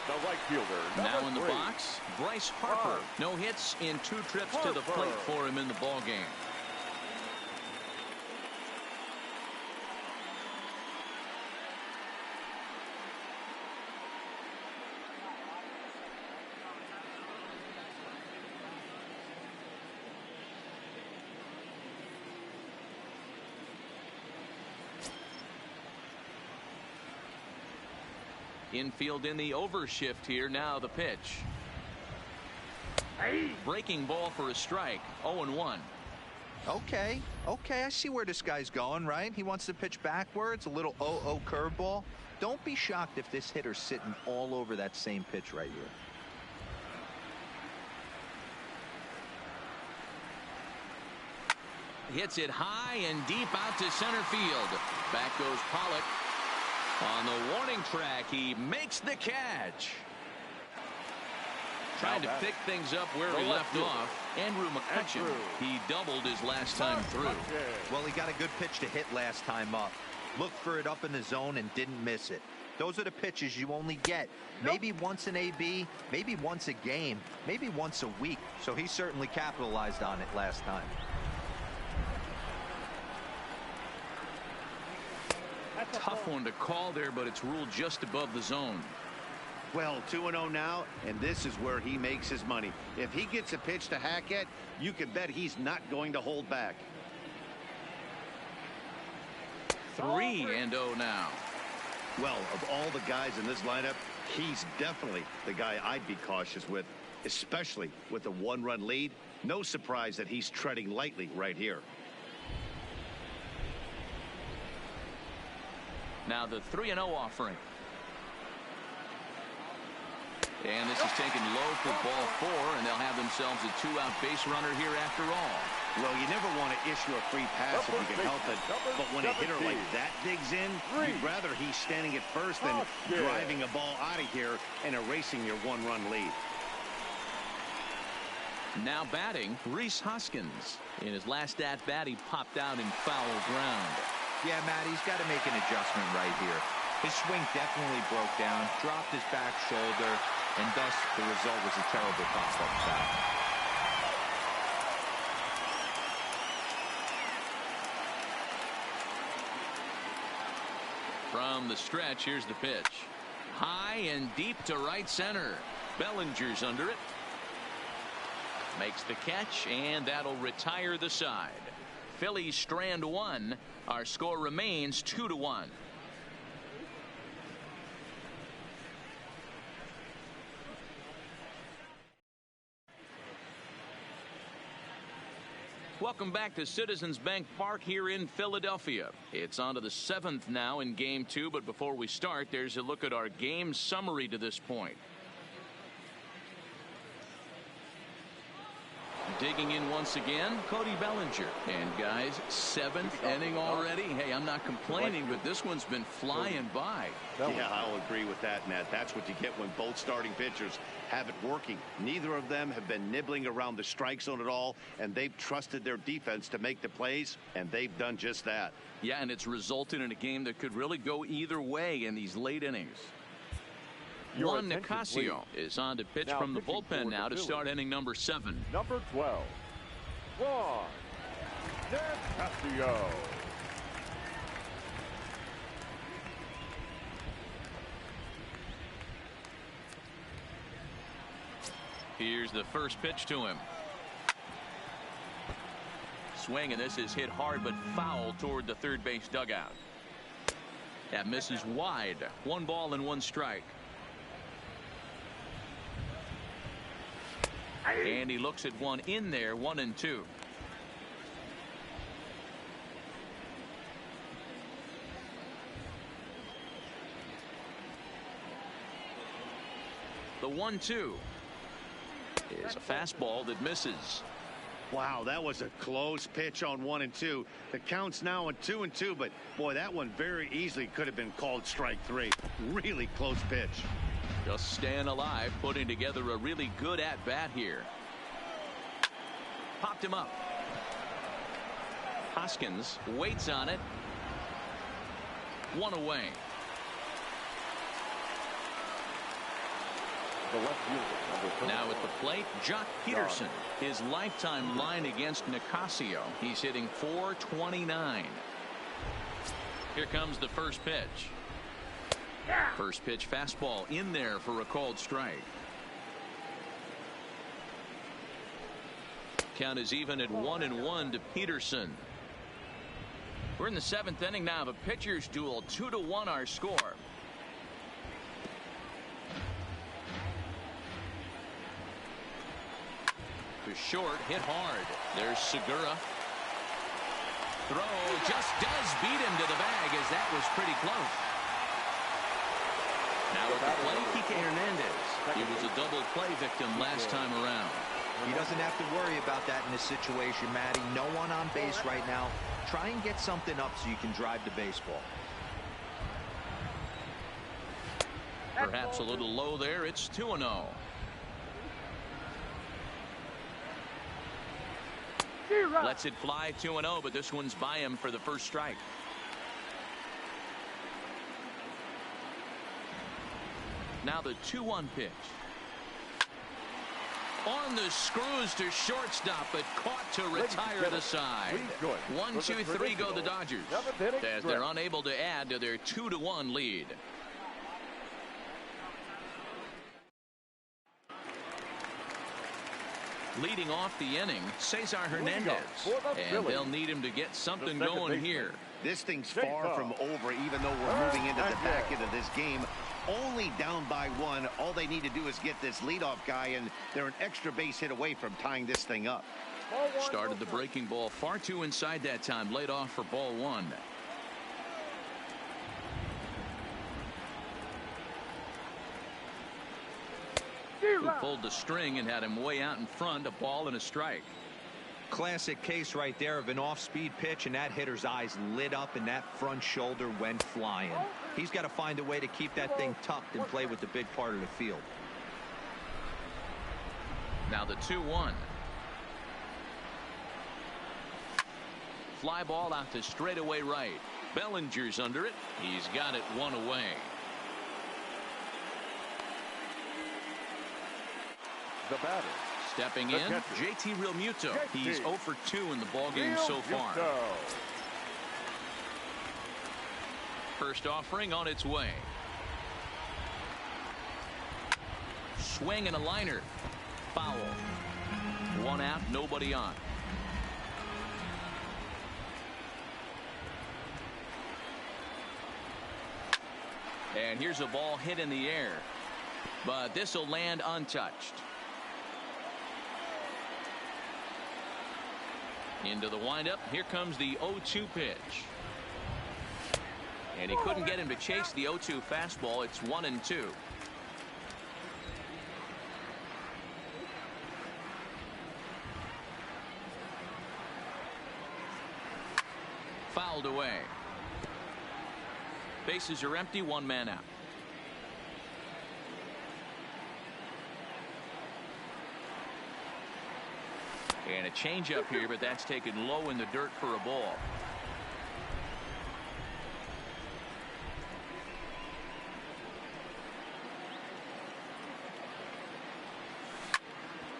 Speaker 3: The right fielder,
Speaker 1: Now in the
Speaker 3: 3.
Speaker 1: box, Bryce Harper. No hits in 2 trips to the plate for him in the ball game. Infield in the overshift here. Now the pitch. Breaking ball for a strike. 0-1.
Speaker 4: Okay, I see where this guy's going, right? He wants to pitch backwards, a little 0-0 curveball. Don't be shocked if this hitter's sitting all over that same pitch right here.
Speaker 1: Hits it high and deep out to center field. Back goes Pollock. On the warning track, he makes the catch. Trying to pick things up where we left off. Andrew McCutcheon, he doubled his last time through.
Speaker 4: Well, he got a good pitch to hit last time up. Looked for it up in the zone and didn't miss it. Those are the pitches you only get maybe once an AB, maybe once a game, maybe once a week. So he certainly capitalized on it last time.
Speaker 1: Tough one to call there, but it's ruled just above the zone.
Speaker 2: Well, 2-0 now, and this is where he makes his money. If he gets a pitch to hack at, you can bet he's not going to hold back.
Speaker 1: 3-0 now.
Speaker 2: Well, of all the guys in this lineup, he's definitely the guy I'd be cautious with, especially with a 1-run lead. No surprise that he's treading lightly right here.
Speaker 1: Now the 3-0 offering. And this is taken low for ball 4, and they'll have themselves a 2-out base runner here after all.
Speaker 2: Well, you never want to issue a free pass if you can help it, but when a hitter like that digs in, you'd rather he's standing at first than driving a ball out of here and erasing your 1-run lead.
Speaker 1: Now batting, Rhys Hoskins. In his last at-bat, he popped out in foul ground.
Speaker 4: Yeah, Matt, he's got to make an adjustment right here. His swing definitely broke down, dropped his back shoulder, and thus the result was a terrible pop-up foul.
Speaker 1: From the stretch, here's the pitch. High and deep to right center. Bellinger's under it. Makes the catch, and that'll retire the side. Phillies strand 1. Our score remains 2-1. Welcome back to Citizens Bank Park here in Philadelphia. It's on to the 7th now in Game 2, but before we start, there's a look at our game summary to this point. Digging in once again, Cody Bellinger. And guys, 7th inning already. Hey, I'm not complaining, but this one's been flying by.
Speaker 2: Yeah, I'll agree with that, Matt. That's what you get when both starting pitchers have it working. Neither of them have been nibbling around the strike zone at all, and they've trusted their defense to make the plays, and they've done just that.
Speaker 1: Yeah, and it's resulted in a game that could really go either way in these late innings. Juan Nicasio is on to pitch from the bullpen now to start inning number 7.
Speaker 3: Number 12, Juan Nicasio.
Speaker 1: Here's the first pitch to him. Swing, and this is hit hard but foul toward the third base dugout. That misses wide. 1 ball and 1 strike. And he looks at one in there, 1-2. The 1-2 is a fastball that misses.
Speaker 2: Wow, that was a close pitch on 1 and 2. The count's now on 2 and 2, but boy, that one very easily could have been called strike 3. Really close pitch.
Speaker 1: Just staying alive, putting together a really good at-bat here. Popped him up. Hoskins waits on it. 1 away. Now at the plate, Jock Peterson. His lifetime line against Nicasio. He's hitting .429. Here comes the first pitch. First pitch fastball in there for a called strike. Count is even at 1-1 to Peterson. We're in the 7th inning now of a pitcher's duel. 2-1 our score. To short, hit hard. There's Segura. Throw just does beat him to the bag, as that was pretty close. Now at the plate, Kike Hernandez. He was a double play victim last time around.
Speaker 4: He doesn't have to worry about that in this situation, Matty. No one on base right now. Try and get something up so you can drive the baseball.
Speaker 1: Perhaps a little low there. It's 2-0. Lets it fly 2-0, but this one's by him for the first strike. Now the 2-1 pitch. On the screws to shortstop, but caught to retire the side. 1-2-3 go the Dodgers, as they're unable to add to their 2-1 lead. Leading off the inning, Cesar Hernandez, and they'll need him to get something going here.
Speaker 2: This thing's far from over, even though we're moving into the back end of this game. Only down by 1. All they need to do is get this leadoff guy, and they're an extra base hit away from tying this thing up.
Speaker 1: Started the breaking ball far too inside that time. Laid off for ball 1. Who pulled the string and had him way out in front. A ball and a strike.
Speaker 4: Classic case right there of an off-speed pitch, and that hitter's eyes lit up and that front shoulder went flying. He's got to find a way to keep that thing tucked and play with the big part of the field.
Speaker 1: Now the 2-1. Fly ball out to straightaway right. Bellinger's under it. He's got it 1 away.
Speaker 3: The batter.
Speaker 1: Stepping in, JT Realmuto. He's 0 for 2 in the ballgame so far. First offering on its way. Swing and a liner. Foul. 1 out, nobody on. And here's a ball hit in the air, but this will land untouched. Into the windup. Here comes the 0-2 pitch. And he couldn't get him to chase the 0-2 fastball. It's 1-2. Fouled away. Bases are empty. One man out. And a changeup here, but that's taken low in the dirt for a ball.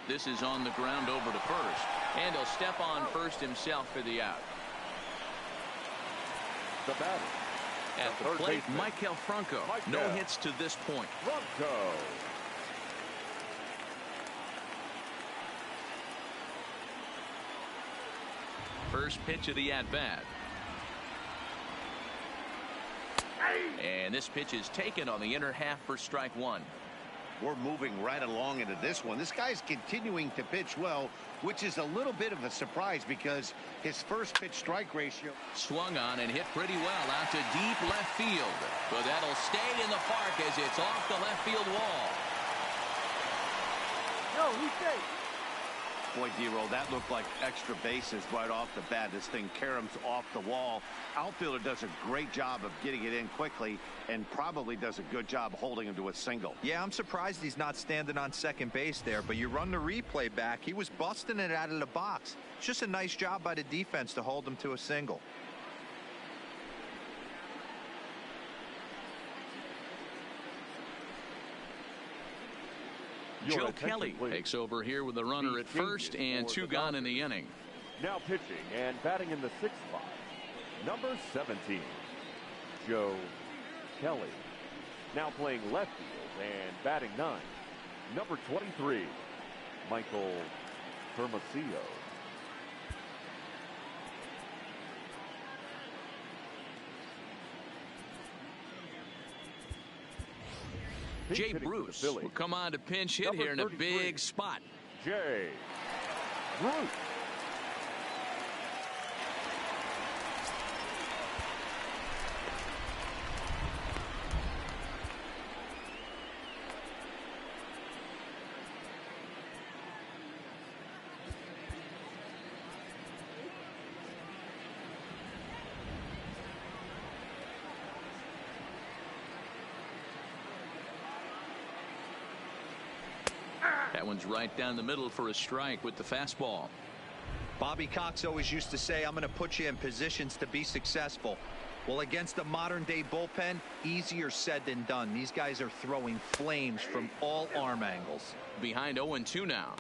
Speaker 1: This is on the ground over to first. And he'll step on first himself for the out.
Speaker 3: The batter.
Speaker 1: At the plate, Michael Franco. No hits to this point.
Speaker 3: Franco.
Speaker 1: First pitch of the at-bat. And this pitch is taken on the inner half for strike one.
Speaker 2: We're moving right along into this one. This guy's continuing to pitch well, which is a little bit of a surprise because his first pitch strike ratio.
Speaker 1: Swung on and hit pretty well out to deep left field. But that'll stay in the park as it's off the left field wall.
Speaker 6: No, he's safe.
Speaker 2: Boy, D-Roll, that looked like extra bases right off the bat. This thing caroms off the wall. Outfielder does a great job of getting it in quickly and probably does a good job holding him to a single.
Speaker 4: Yeah, I'm surprised he's not standing on second base there, but you run the replay back. He was busting it out of the box. It's just a nice job by the defense to hold him to a single.
Speaker 1: Joe Kelly takes over here with the runner at first and two gone in the inning.
Speaker 3: Now pitching and batting in the sixth spot, number 17, Joe Kelly. Now playing left field and batting ninth, number 23, Michael Hermosillo.
Speaker 1: Jay Bruce will come on to pinch hit here in a big spot.
Speaker 3: Jay Bruce.
Speaker 1: That one's right down the middle for a strike with the fastball.
Speaker 4: Bobby Cox always used to say, I'm going to put you in positions to be successful. Well, against a modern day bullpen, easier said than done. These guys are throwing flames from all arm angles.
Speaker 1: Behind 0-2 now.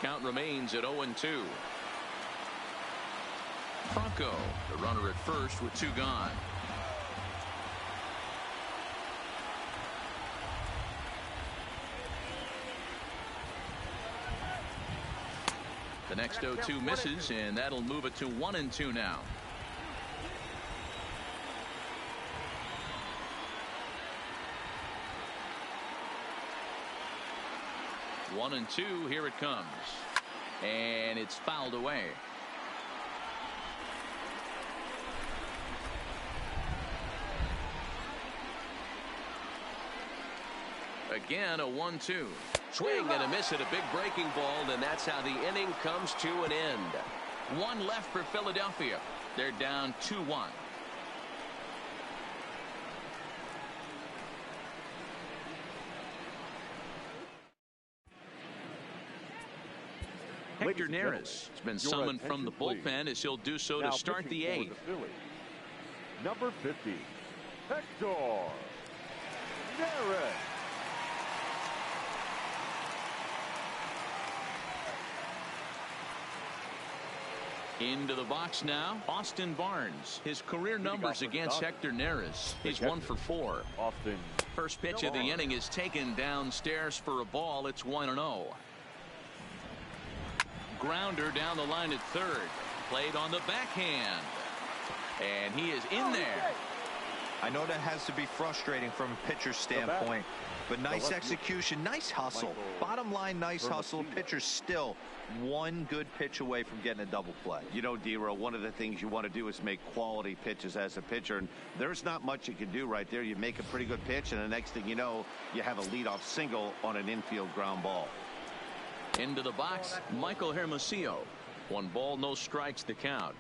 Speaker 1: Count remains at 0-2. Franco, the runner at first with two gone. The next 0-2 misses, and that'll move it to 1-2 now. One and two, here it comes. And it's fouled away. Again, a 1-2. Swing and a miss at a big breaking ball, and that's how the inning comes to an end. One left for Philadelphia. They're down 2-1. Hector Neris has been summoned from the bullpen as he'll do so to start the eighth.
Speaker 3: Number 50, Hector Neris.
Speaker 1: Into the box now, Austin Barnes. His career numbers against Hector Neris. He's 1 for 4.
Speaker 3: Austin.
Speaker 1: First pitch of the inning is taken downstairs for a ball. It's 1-0. Grounder down the line at third. played on the backhand. And he is in there.
Speaker 4: I know that has to be frustrating from a pitcher's standpoint, but nice execution, nice hustle. Bottom line, nice hustle. Pitcher's still one good pitch away from getting a double play.
Speaker 2: You know, D-Row, one of the things you want to do is make quality pitches as a pitcher, and there's not much you can do right there. You make a pretty good pitch, and the next thing you know, you have a leadoff single on an infield ground ball.
Speaker 1: Into the box, Michael Hermosillo. 1 ball, no strikes to count.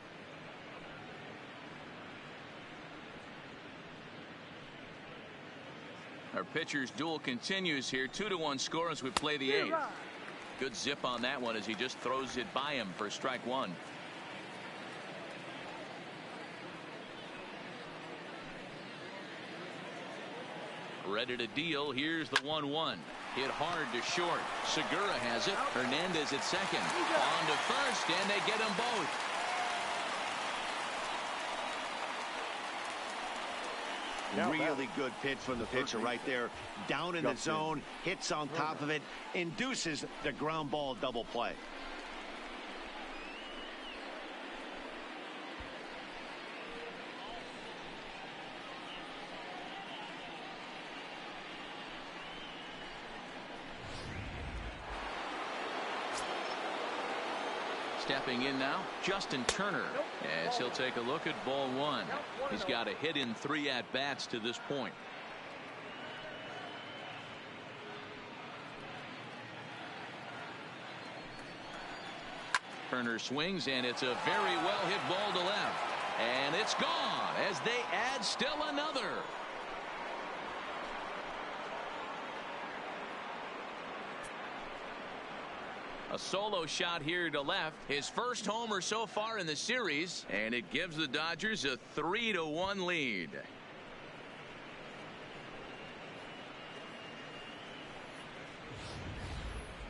Speaker 1: Our pitcher's duel continues here. 2-1 score as we play the 8th. Good zip on that one as he just throws it by him for strike 1. Ready to deal. Here's the 1-1. Hit hard to short. Segura has it. Hernandez at second. On to first, and they get them both.
Speaker 2: Really good pitch from the pitcher right there. Down in the zone, hits on top of it, induces the ground ball double play.
Speaker 1: Stepping in now, Justin Turner, as he'll take a look at ball 1. He's got a hit in 3 at-bats to this point. Turner swings, and it's a very well-hit ball to left. And it's gone as they add still another. A solo shot here to left. His first homer so far in the series, and it gives the Dodgers a 3-1 lead.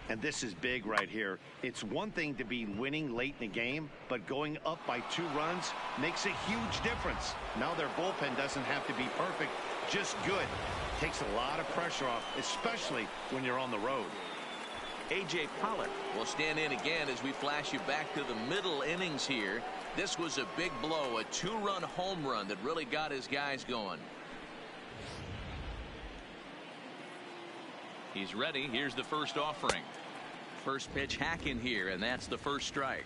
Speaker 2: And this is big right here. It's one thing to be winning late in the game, but going up by 2 runs makes a huge difference. Now their bullpen doesn't have to be perfect, just good. Takes a lot of pressure off, especially when you're on the road.
Speaker 1: A.J. Pollock will stand in again as we flash you back to the middle innings here. This was a big blow, a 2-run home run that really got his guys going. He's ready. Here's the first offering. First pitch hacking here, and that's the first strike.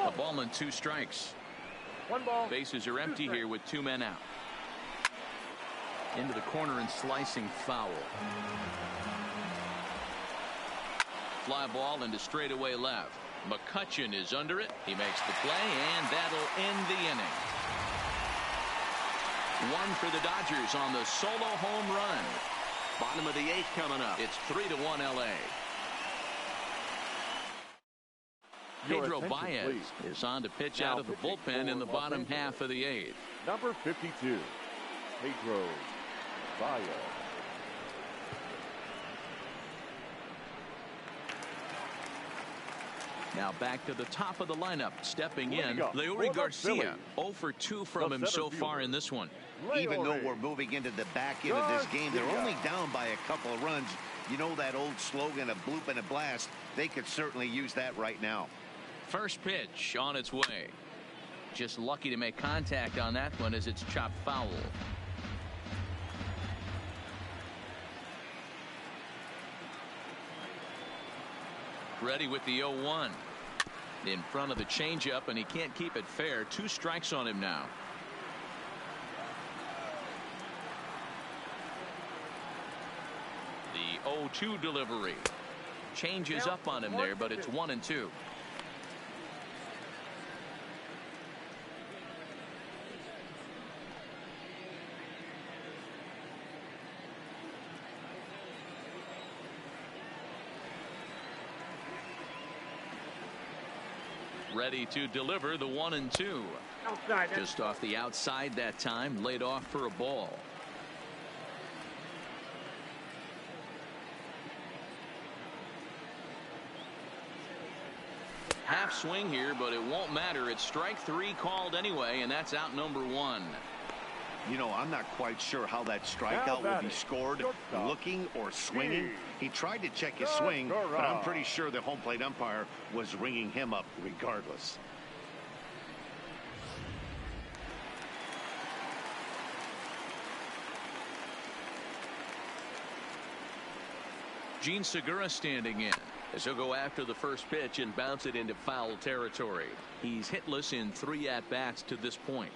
Speaker 1: A ball and 2 strikes.
Speaker 6: 1 ball.
Speaker 1: Bases are empty here with 2 men out. Into the corner and slicing foul. Fly ball into straightaway left. McCutchen is under it. He makes the play, and that'll end the inning. 1 for the Dodgers on the solo home run. Bottom of the 8th coming up. It's 3-1 LA. Pedro Baez is on to pitch out of the bullpen in the bottom half of the 8th.
Speaker 3: Number 52, Pedro Baez.
Speaker 1: Now back to the top of the lineup. Stepping in, Leury Garcia. 0 for 2 from him so far in this one.
Speaker 2: Even though we're moving into the back end of this game, they're only down by a couple of runs. You know that old slogan of bloop and a blast. They could certainly use that right now.
Speaker 1: First pitch on its way. Just lucky to make contact on that one as it's chopped foul. Ready with the 0-1. In front of the changeup, and he can't keep it fair. 2 strikes on him now. The 0-2 delivery. Changes up on him there, but it's 1-2. Ready to deliver the 1-2.
Speaker 6: Outside.
Speaker 1: Just off the outside that time, laid off for a ball. Half swing here, but it won't matter. It's strike 3 called anyway, and that's out number 1.
Speaker 2: You know, I'm not quite sure how that strikeout will be scored, looking or swinging. He tried to check his swing, but I'm pretty sure the home plate umpire was ringing him up regardless.
Speaker 1: Gene Segura standing in as he'll go after the first pitch and bounce it into foul territory. He's hitless in 3 at-bats to this point.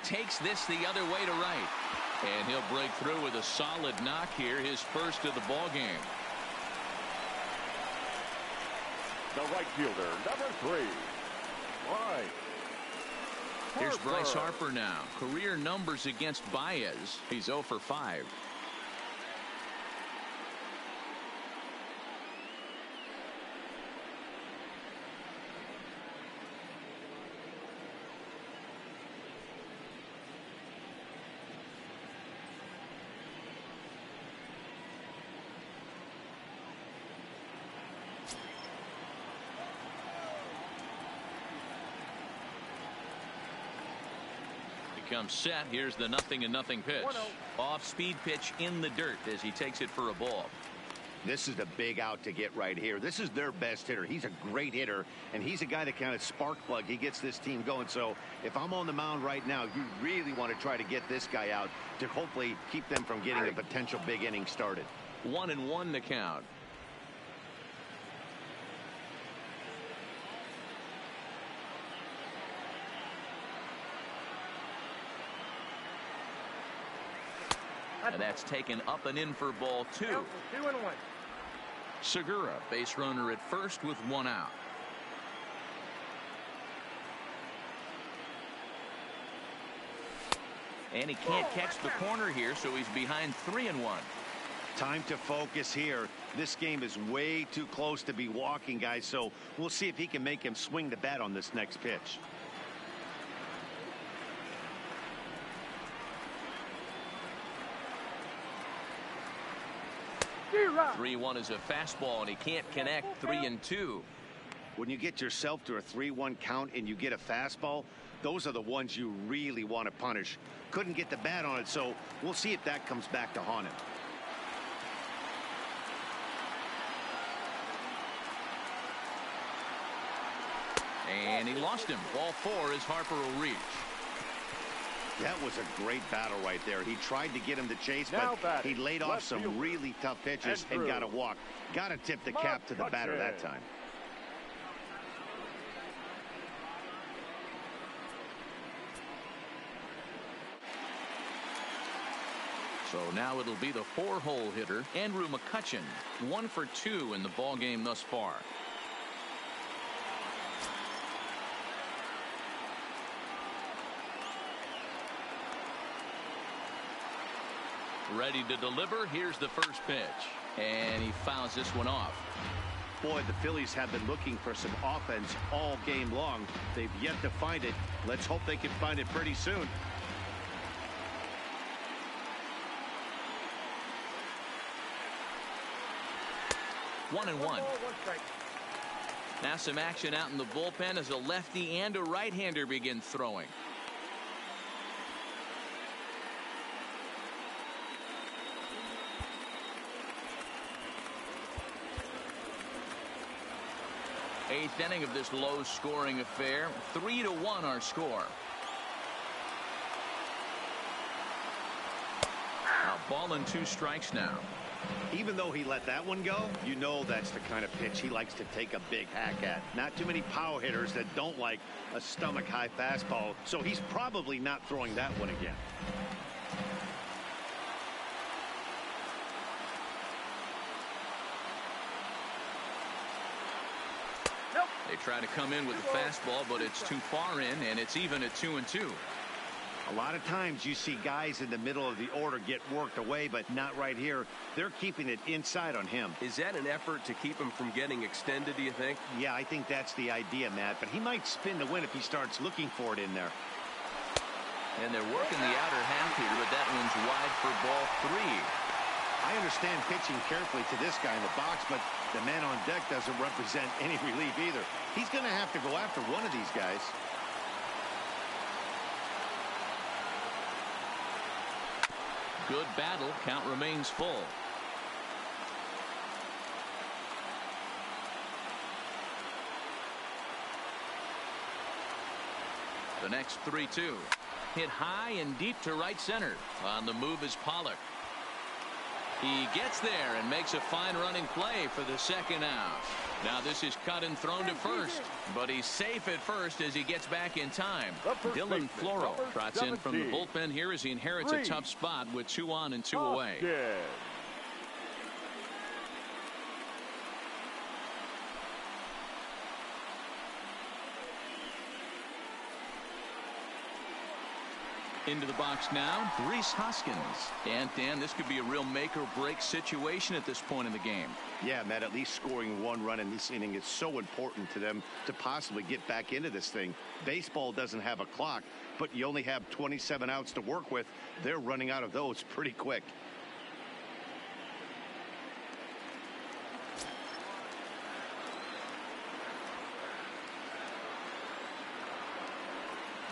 Speaker 1: Takes this the other way to right. And he'll break through with a solid knock here, his first of the ball game.
Speaker 3: The right fielder, number 3. Right.
Speaker 1: Here's Bryce Harper now. Career numbers against Baez. He's 0 for 5. Comes set. Here's the 0-0 pitch. Off speed pitch in the dirt as he takes it for a ball.
Speaker 2: This is the big out to get right here. This is their best hitter. He's a great hitter, and he's a guy that kind of spark plug. He gets this team going. So if I'm on the mound right now, you really want to try to get this guy out to hopefully keep them from getting a potential big inning started.
Speaker 1: 1-1 to count. And that's taken up and in for ball 2.
Speaker 6: 2-1.
Speaker 1: Segura, base runner at first with 1 out. And he can't catch the corner here, so he's behind 3-1.
Speaker 2: Time to focus here. This game is way too close to be walking, guys, so we'll see if he can make him swing the bat on this next pitch.
Speaker 1: 3-1 is a fastball, and he can't connect. 3-2.
Speaker 2: When you get yourself to a 3-1 count and you get a fastball, those are the ones you really want to punish. Couldn't get the bat on it, so we'll see if that comes back to haunt him.
Speaker 1: And he lost him. Ball 4 as Harper will reach.
Speaker 2: That was a great battle right there. He tried to get him to chase, but he laid off some really tough pitches and got a walk. Got to tip the cap to the batter that time.
Speaker 1: So now it'll be the 4-hole hitter, Andrew McCutchen. 1 for 2 in the ball game thus far. Ready to deliver. Here's the first pitch. And he fouls this one off.
Speaker 2: Boy, the Phillies have been looking for some offense all game long. They've yet to find it. Let's hope they can find it pretty soon.
Speaker 1: One and one. Now some action out in the bullpen as a lefty and a right-hander begin throwing. Eighth inning of this low-scoring affair. 3-1 our score. Now ball and 2 strikes now.
Speaker 2: Even though he let that one go, you know that's the kind of pitch he likes to take a big hack at. Not too many power hitters that don't like a stomach-high fastball, so he's probably not throwing that one again.
Speaker 1: They try to come in with a fastball, but it's too far in, and it's even at 2-2.
Speaker 2: A lot of times you see guys in the middle of the order get worked away, but not right here. They're keeping it inside on him.
Speaker 7: Is that an effort to keep him from getting extended, do you think?
Speaker 2: Yeah, I think that's the idea, Matt, but he might spin the win if he starts looking for it in there.
Speaker 1: And they're working the outer half here, but that one's wide for ball 3.
Speaker 2: I understand pitching carefully to this guy in the box, but the man on deck doesn't represent any relief either. He's going to have to go after one of these guys.
Speaker 1: Good battle. Count remains full. The next 3-2. Hit high and deep to right center. On the move is Pollock. He gets there and makes a fine running play for the second out. Now this is cut and thrown to first, but he's safe at first as he gets back in time. Dylan Floro trots in from the bullpen here as he inherits a tough spot with 2 on and 2 away. Into the box now, Rhys Hoskins. And Dan, this could be a real make or break situation at this point in the game.
Speaker 2: Yeah, Matt, at least scoring 1 run in this inning is so important to them to possibly get back into this thing. Baseball doesn't have a clock, but you only have 27 outs to work with. They're running out of those pretty quick.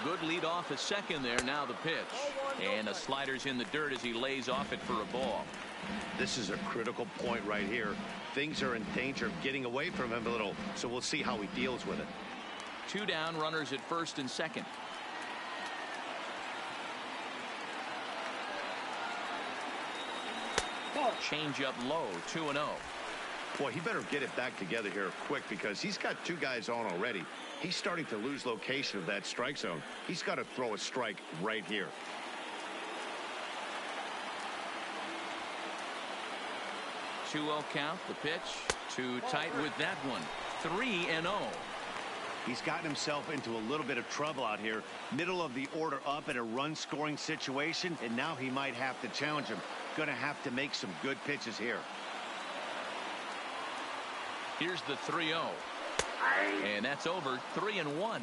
Speaker 1: Good lead off at second there. Now the pitch. And the slider's in the dirt as he lays off it for a ball.
Speaker 2: This is a critical point right here. Things are in danger of getting away from him a little, so we'll see how he deals with it.
Speaker 1: 2 down, runners at first and second. Change up low, 2-0.
Speaker 2: Boy, he better get it back together here quick because he's got 2 guys on already. He's starting to lose location of that strike zone. He's got to throw a strike right here.
Speaker 1: Two-0 count. The pitch. Too tight with that one. 3-0.
Speaker 2: He's gotten himself into a little bit of trouble out here. Middle of the order up in a run-scoring situation, and now he might have to challenge him. Going to have to make some good pitches here.
Speaker 1: Here's the 3-0. And that's over. 3-1.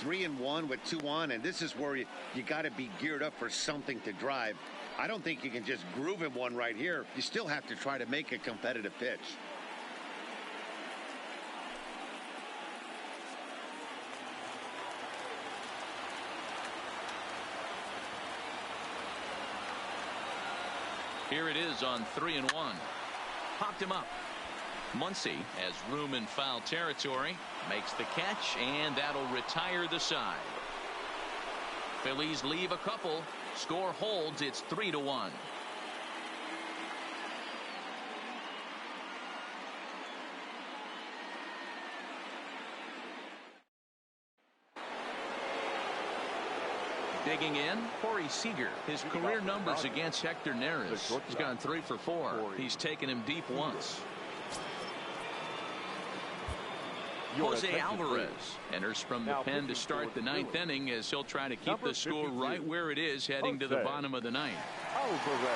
Speaker 2: 3-1 with 2 on, and this is where you got to be geared up for something to drive. I don't think you can just groove him one right here. You still have to try to make a competitive pitch.
Speaker 1: Here it is on 3-1. Popped him up. Muncy has room in foul territory, makes the catch, and that'll retire the side. Phillies leave a couple. Score holds. It's 3-1. Digging in, Corey Seager. His career numbers against Hector Neris. He's gone 3 for 4. He's taken him deep once. Jose Alvarez enters from the pen to start the 9th inning as he'll try to keep the score right where it is heading to the bottom of the 9th.
Speaker 3: Alvarez.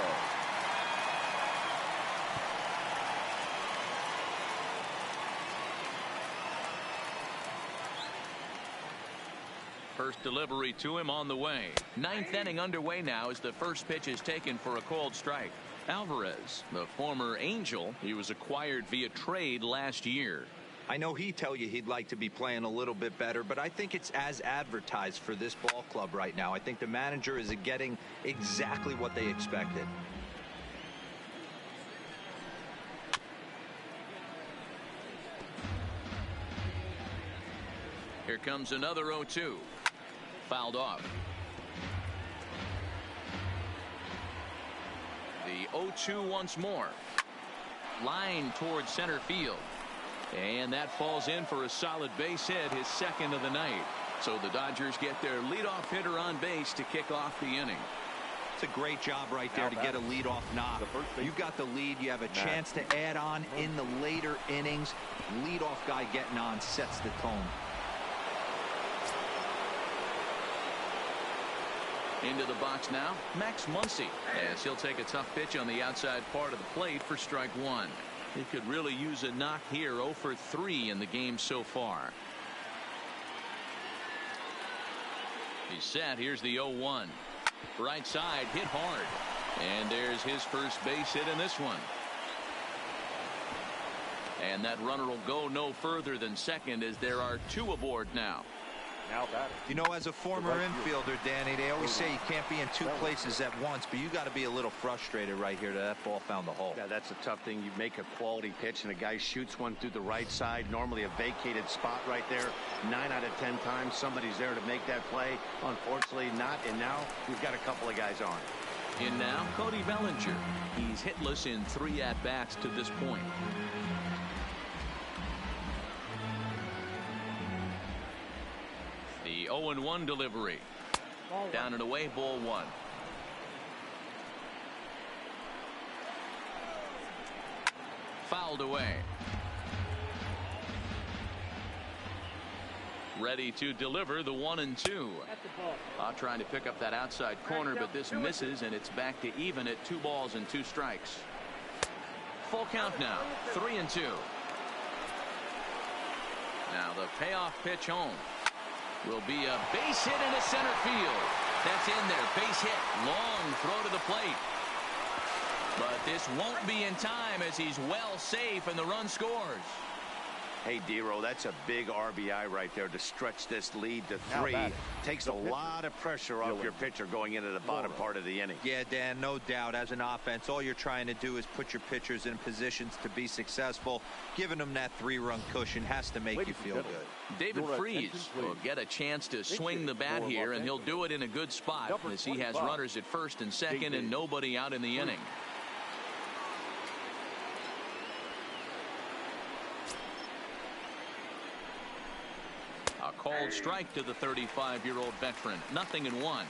Speaker 1: First delivery to him on the way. 9th inning underway now as the first pitch is taken for a called strike. Alvarez, the former Angel, he was acquired via trade last year.
Speaker 4: I know he'd tell you he'd like to be playing a little bit better, but I think it's as advertised for this ball club right now. I think the manager is getting exactly what they expected.
Speaker 1: Here comes another 0-2. Fouled off. The 0-2 once more. Line towards center field. And that falls in for a solid base hit, his second of the night. So the Dodgers get their leadoff hitter on base to kick off the inning.
Speaker 4: It's a great job right there to get a leadoff knock. You've got the lead. You have a chance to add on in the later innings. Leadoff guy getting on sets the tone.
Speaker 1: Into the box now, Max Muncy, as he'll take a tough pitch on the outside part of the plate for strike 1. He could really use a knock here. 0 for 3 in the game so far. He's set. Here's the 0-1. Right side, hit hard. And there's his first base hit in this one. And that runner will go no further than second as there are 2 aboard now.
Speaker 3: Now batting.
Speaker 4: You know, as a former infielder, Danny, they always say you can't be in 2 places at once, but you got to be a little frustrated right here that ball found the hole.
Speaker 2: Yeah, that's a tough thing. You make a quality pitch and a guy shoots one through the right side, normally a vacated spot right there. 9 out of 10 times somebody's there to make that play. Unfortunately not, and now we've got a couple of guys on.
Speaker 1: In now, Cody Bellinger. He's hitless in 3 at-bats to this point. The 0-1 delivery. Down and away, ball 1. Fouled away. Ready to deliver the 1-2. Trying to pick up that outside corner, but this misses, and it's back to even at 2 balls and 2 strikes. Full count now, 3-2. Now the payoff pitch home will be a base hit into center field. That's in there, base hit, long throw to the plate. But this won't be in time as he's well safe and the run scores.
Speaker 2: Hey, Dero, that's a big RBI right there to stretch this lead to 3. Takes a lot of pressure off your pitcher going into the bottom part of the inning.
Speaker 4: Yeah, Dan, no doubt. As an offense, all you're trying to do is put your pitchers in positions to be successful. Giving them that 3-run cushion has to make you feel good.
Speaker 1: David Freese will get a chance to swing the bat here, and he'll do it in a good spot as he has runners at first and second and nobody out in the inning. A called strike to the 35-year-old veteran. 0-1.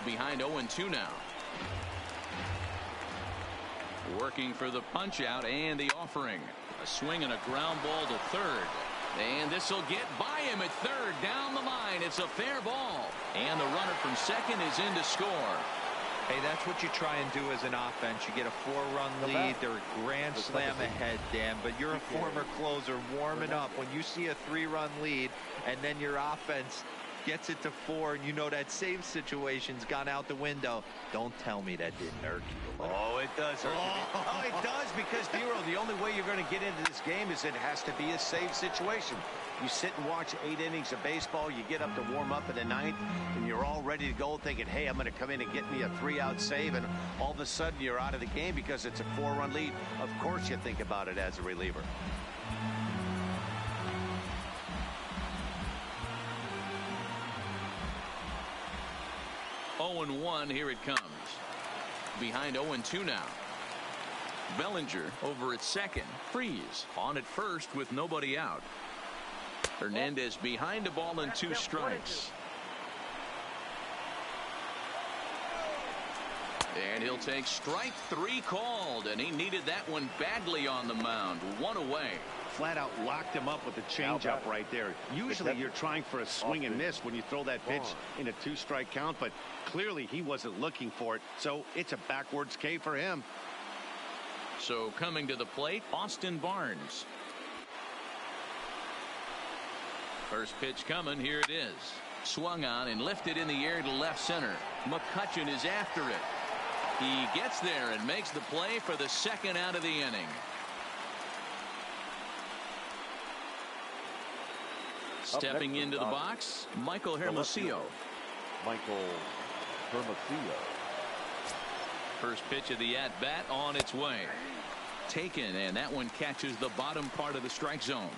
Speaker 1: Behind 0-2 now. Working for the punch out and the offering. A swing and a ground ball to third. And this will get by him at third. Down the line. It's a fair ball. And the runner from second is in to score.
Speaker 4: Hey, that's what you try and do as an offense. You get a 4-run lead. They're a grand slam ahead, Dan, but you're a former closer warming up. When you see a 3-run lead and then your offense gets it to 4 and you know that save situation's gone out the window, don't tell me that didn't irk you.
Speaker 2: Oh, it does. Oh, it does, because, Dero, the only way you're going to get into this game is it has to be a save situation. You sit and watch 8 innings of baseball, you get up to warm up in the 9th, and you're all ready to go thinking, hey, I'm going to come in and get me a 3-out save, and all of a sudden you're out of the game because it's a 4-run lead. Of course you think about it as a reliever.
Speaker 1: And 1, here it comes. Behind 0-2 now. Bellinger over at second. Freeze on at first with nobody out. Hernandez behind a ball and 2 strikes. And he'll take strike 3 called, and he needed that one badly on the mound. 1 away.
Speaker 2: Flat out locked him up with the changeup right there. Usually you're trying for a swing and miss when you throw that pitch in a 2-strike count, but clearly he wasn't looking for it, so it's a backwards K for him.
Speaker 1: So coming to the plate, Austin Barnes. First pitch coming, here it is. Swung on and lifted in the air to left center. McCutchen is after it. He gets there and makes the play for the 2nd out of the inning. Stepping into the box, Michael Hermosillo. First pitch of the at-bat on its way. Taken, and that one catches the bottom part of the strike zone.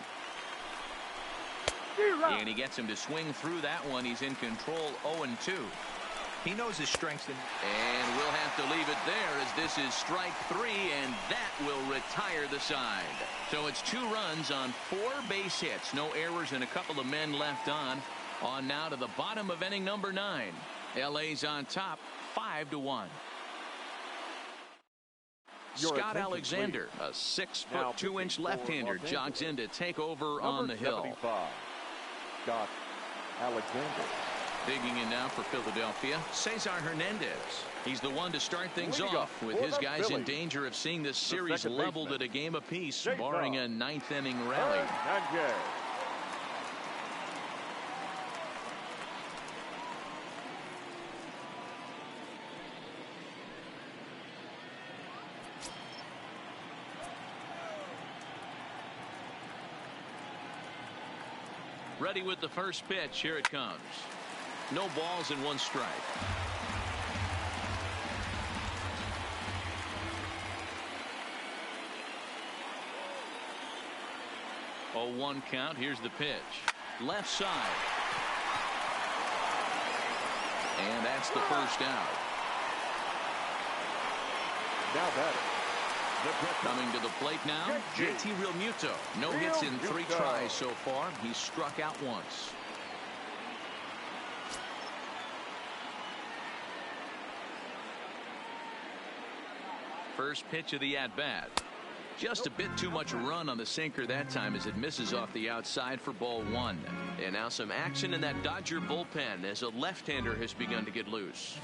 Speaker 1: And he gets him to swing through that one. He's in control, 0-2.
Speaker 4: He knows his strengths.
Speaker 1: And we'll have to leave it there as this is strike 3, and that will retire the side. So it's 2 runs on 4 base hits. No errors and a couple of men left on. On now to the bottom of inning number 9. LA's on top, 5-1. Scott Alexander, a 6'2" left-hander, jogs in to take over on the hill.
Speaker 3: Scott Alexander.
Speaker 1: Digging in now for Philadelphia, Cesar Hernandez. He's the one to start things off with his guys in danger of seeing this series leveled at a game apiece, barring a ninth-inning rally. Ready with the first pitch. Here it comes. No balls and one strike. 0-1 count. Here's the pitch. Left side. And that's the first out.
Speaker 3: Now batting.
Speaker 1: Coming to the plate now, JT Realmuto. No hits in 3 tries so far. He's struck out once. First pitch of the at-bat. Just a bit too much run on the sinker that time as it misses off the outside for ball 1. And now some action in that Dodger bullpen as a left-hander has begun to get loose.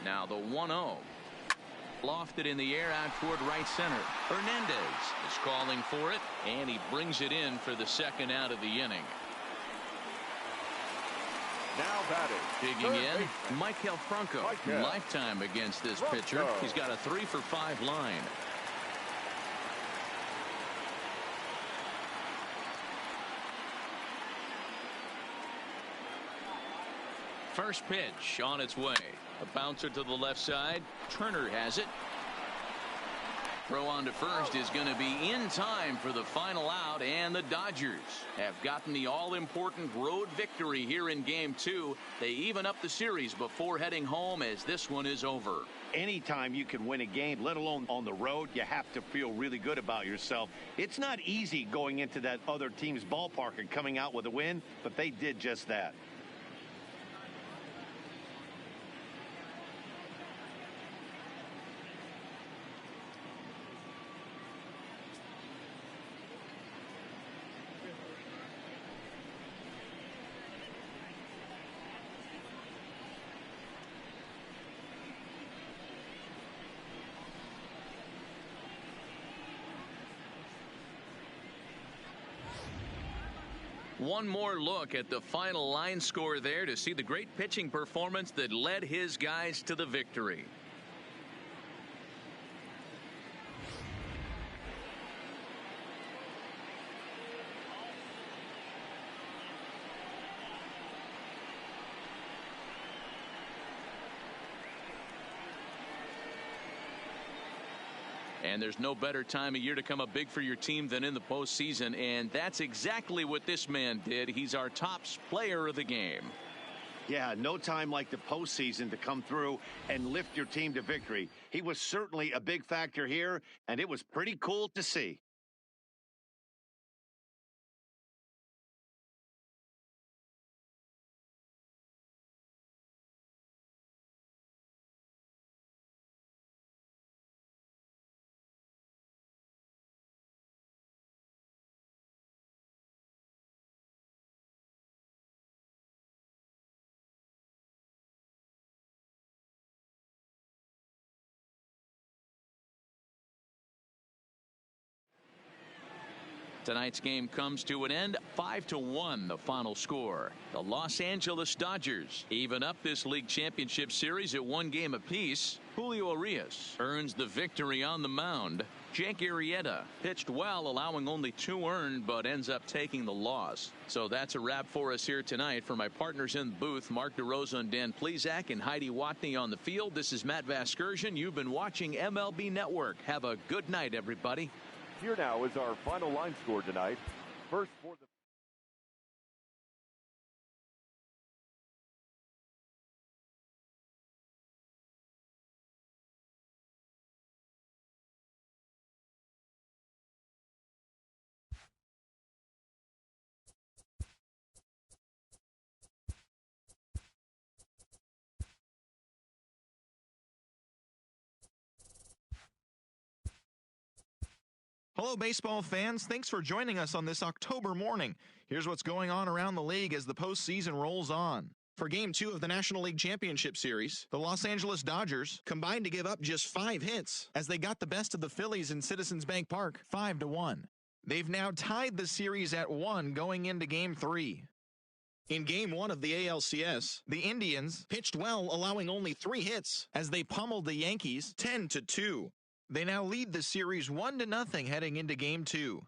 Speaker 1: Now the 1-0. Lofted in the air out toward right center. Hernandez is calling for it, and he brings it in for the second out of the inning.
Speaker 3: Now batting.
Speaker 1: Digging in, Michael Franco. Lifetime against this pitcher. He's got a 3-for-5 line. First pitch on its way. A bouncer to the left side. Turner has it. Throw on to first is going to be in time for the final out, and the Dodgers have gotten the all-important road victory here in Game 2. They even up the series before heading home as this one is over.
Speaker 2: Anytime you can win a game, let alone on the road, you have to feel really good about yourself. It's not easy going into that other team's ballpark and coming out with a win, but they did just that.
Speaker 1: One more look at the final line score there to see the great pitching performance that led his guys to the victory. And there's no better time of year to come up big for your team than in the postseason, and that's exactly what this man did. He's our top player of the game.
Speaker 2: Yeah, no time like the postseason to come through and lift your team to victory. He was certainly a big factor here, and it was pretty cool to see.
Speaker 1: Tonight's game comes to an end. 5-1 the final score. The Los Angeles Dodgers even up this league championship series at 1 game apiece. Julio Urias earns the victory on the mound. Jake Arrieta pitched well, allowing only 2 earned, but ends up taking the loss. So that's a wrap for us here tonight. For my partners in the booth, Mark DeRosa and Dan Plesac and Heidi Watney on the field, this is Matt Vasgersian. You've been watching MLB Network. Have a good night, everybody.
Speaker 3: Here now is our final line score tonight. First for the
Speaker 8: Hello, baseball fans. Thanks for joining us on this October morning. Here's what's going on around the league as the postseason rolls on. For Game 2 of the National League Championship Series, the Los Angeles Dodgers combined to give up just 5 hits as they got the best of the Phillies in Citizens Bank Park 5-1. They've now tied the series at 1 going into Game 3. In Game 1 of the ALCS, the Indians pitched well, allowing only 3 hits as they pummeled the Yankees 10-2. They now lead the series 1-0 heading into Game 2.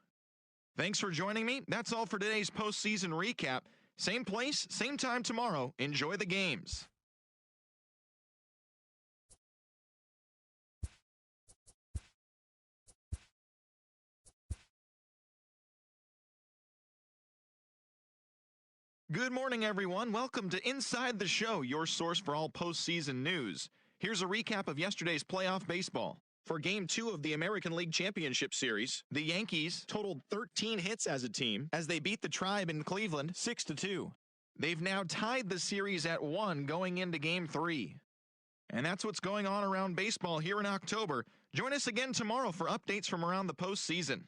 Speaker 8: Thanks for joining me. That's all for today's postseason recap. Same place, same time tomorrow. Enjoy the games. Good morning, everyone. Welcome to Inside the Show, your source for all postseason news. Here's a recap of yesterday's playoff baseball. For Game 2 of the American League Championship Series, the Yankees totaled 13 hits as a team as they beat the Tribe in Cleveland 6-2. They've now tied the series at 1 going into Game 3. And that's what's going on around baseball here in October. Join us again tomorrow for updates from around the postseason.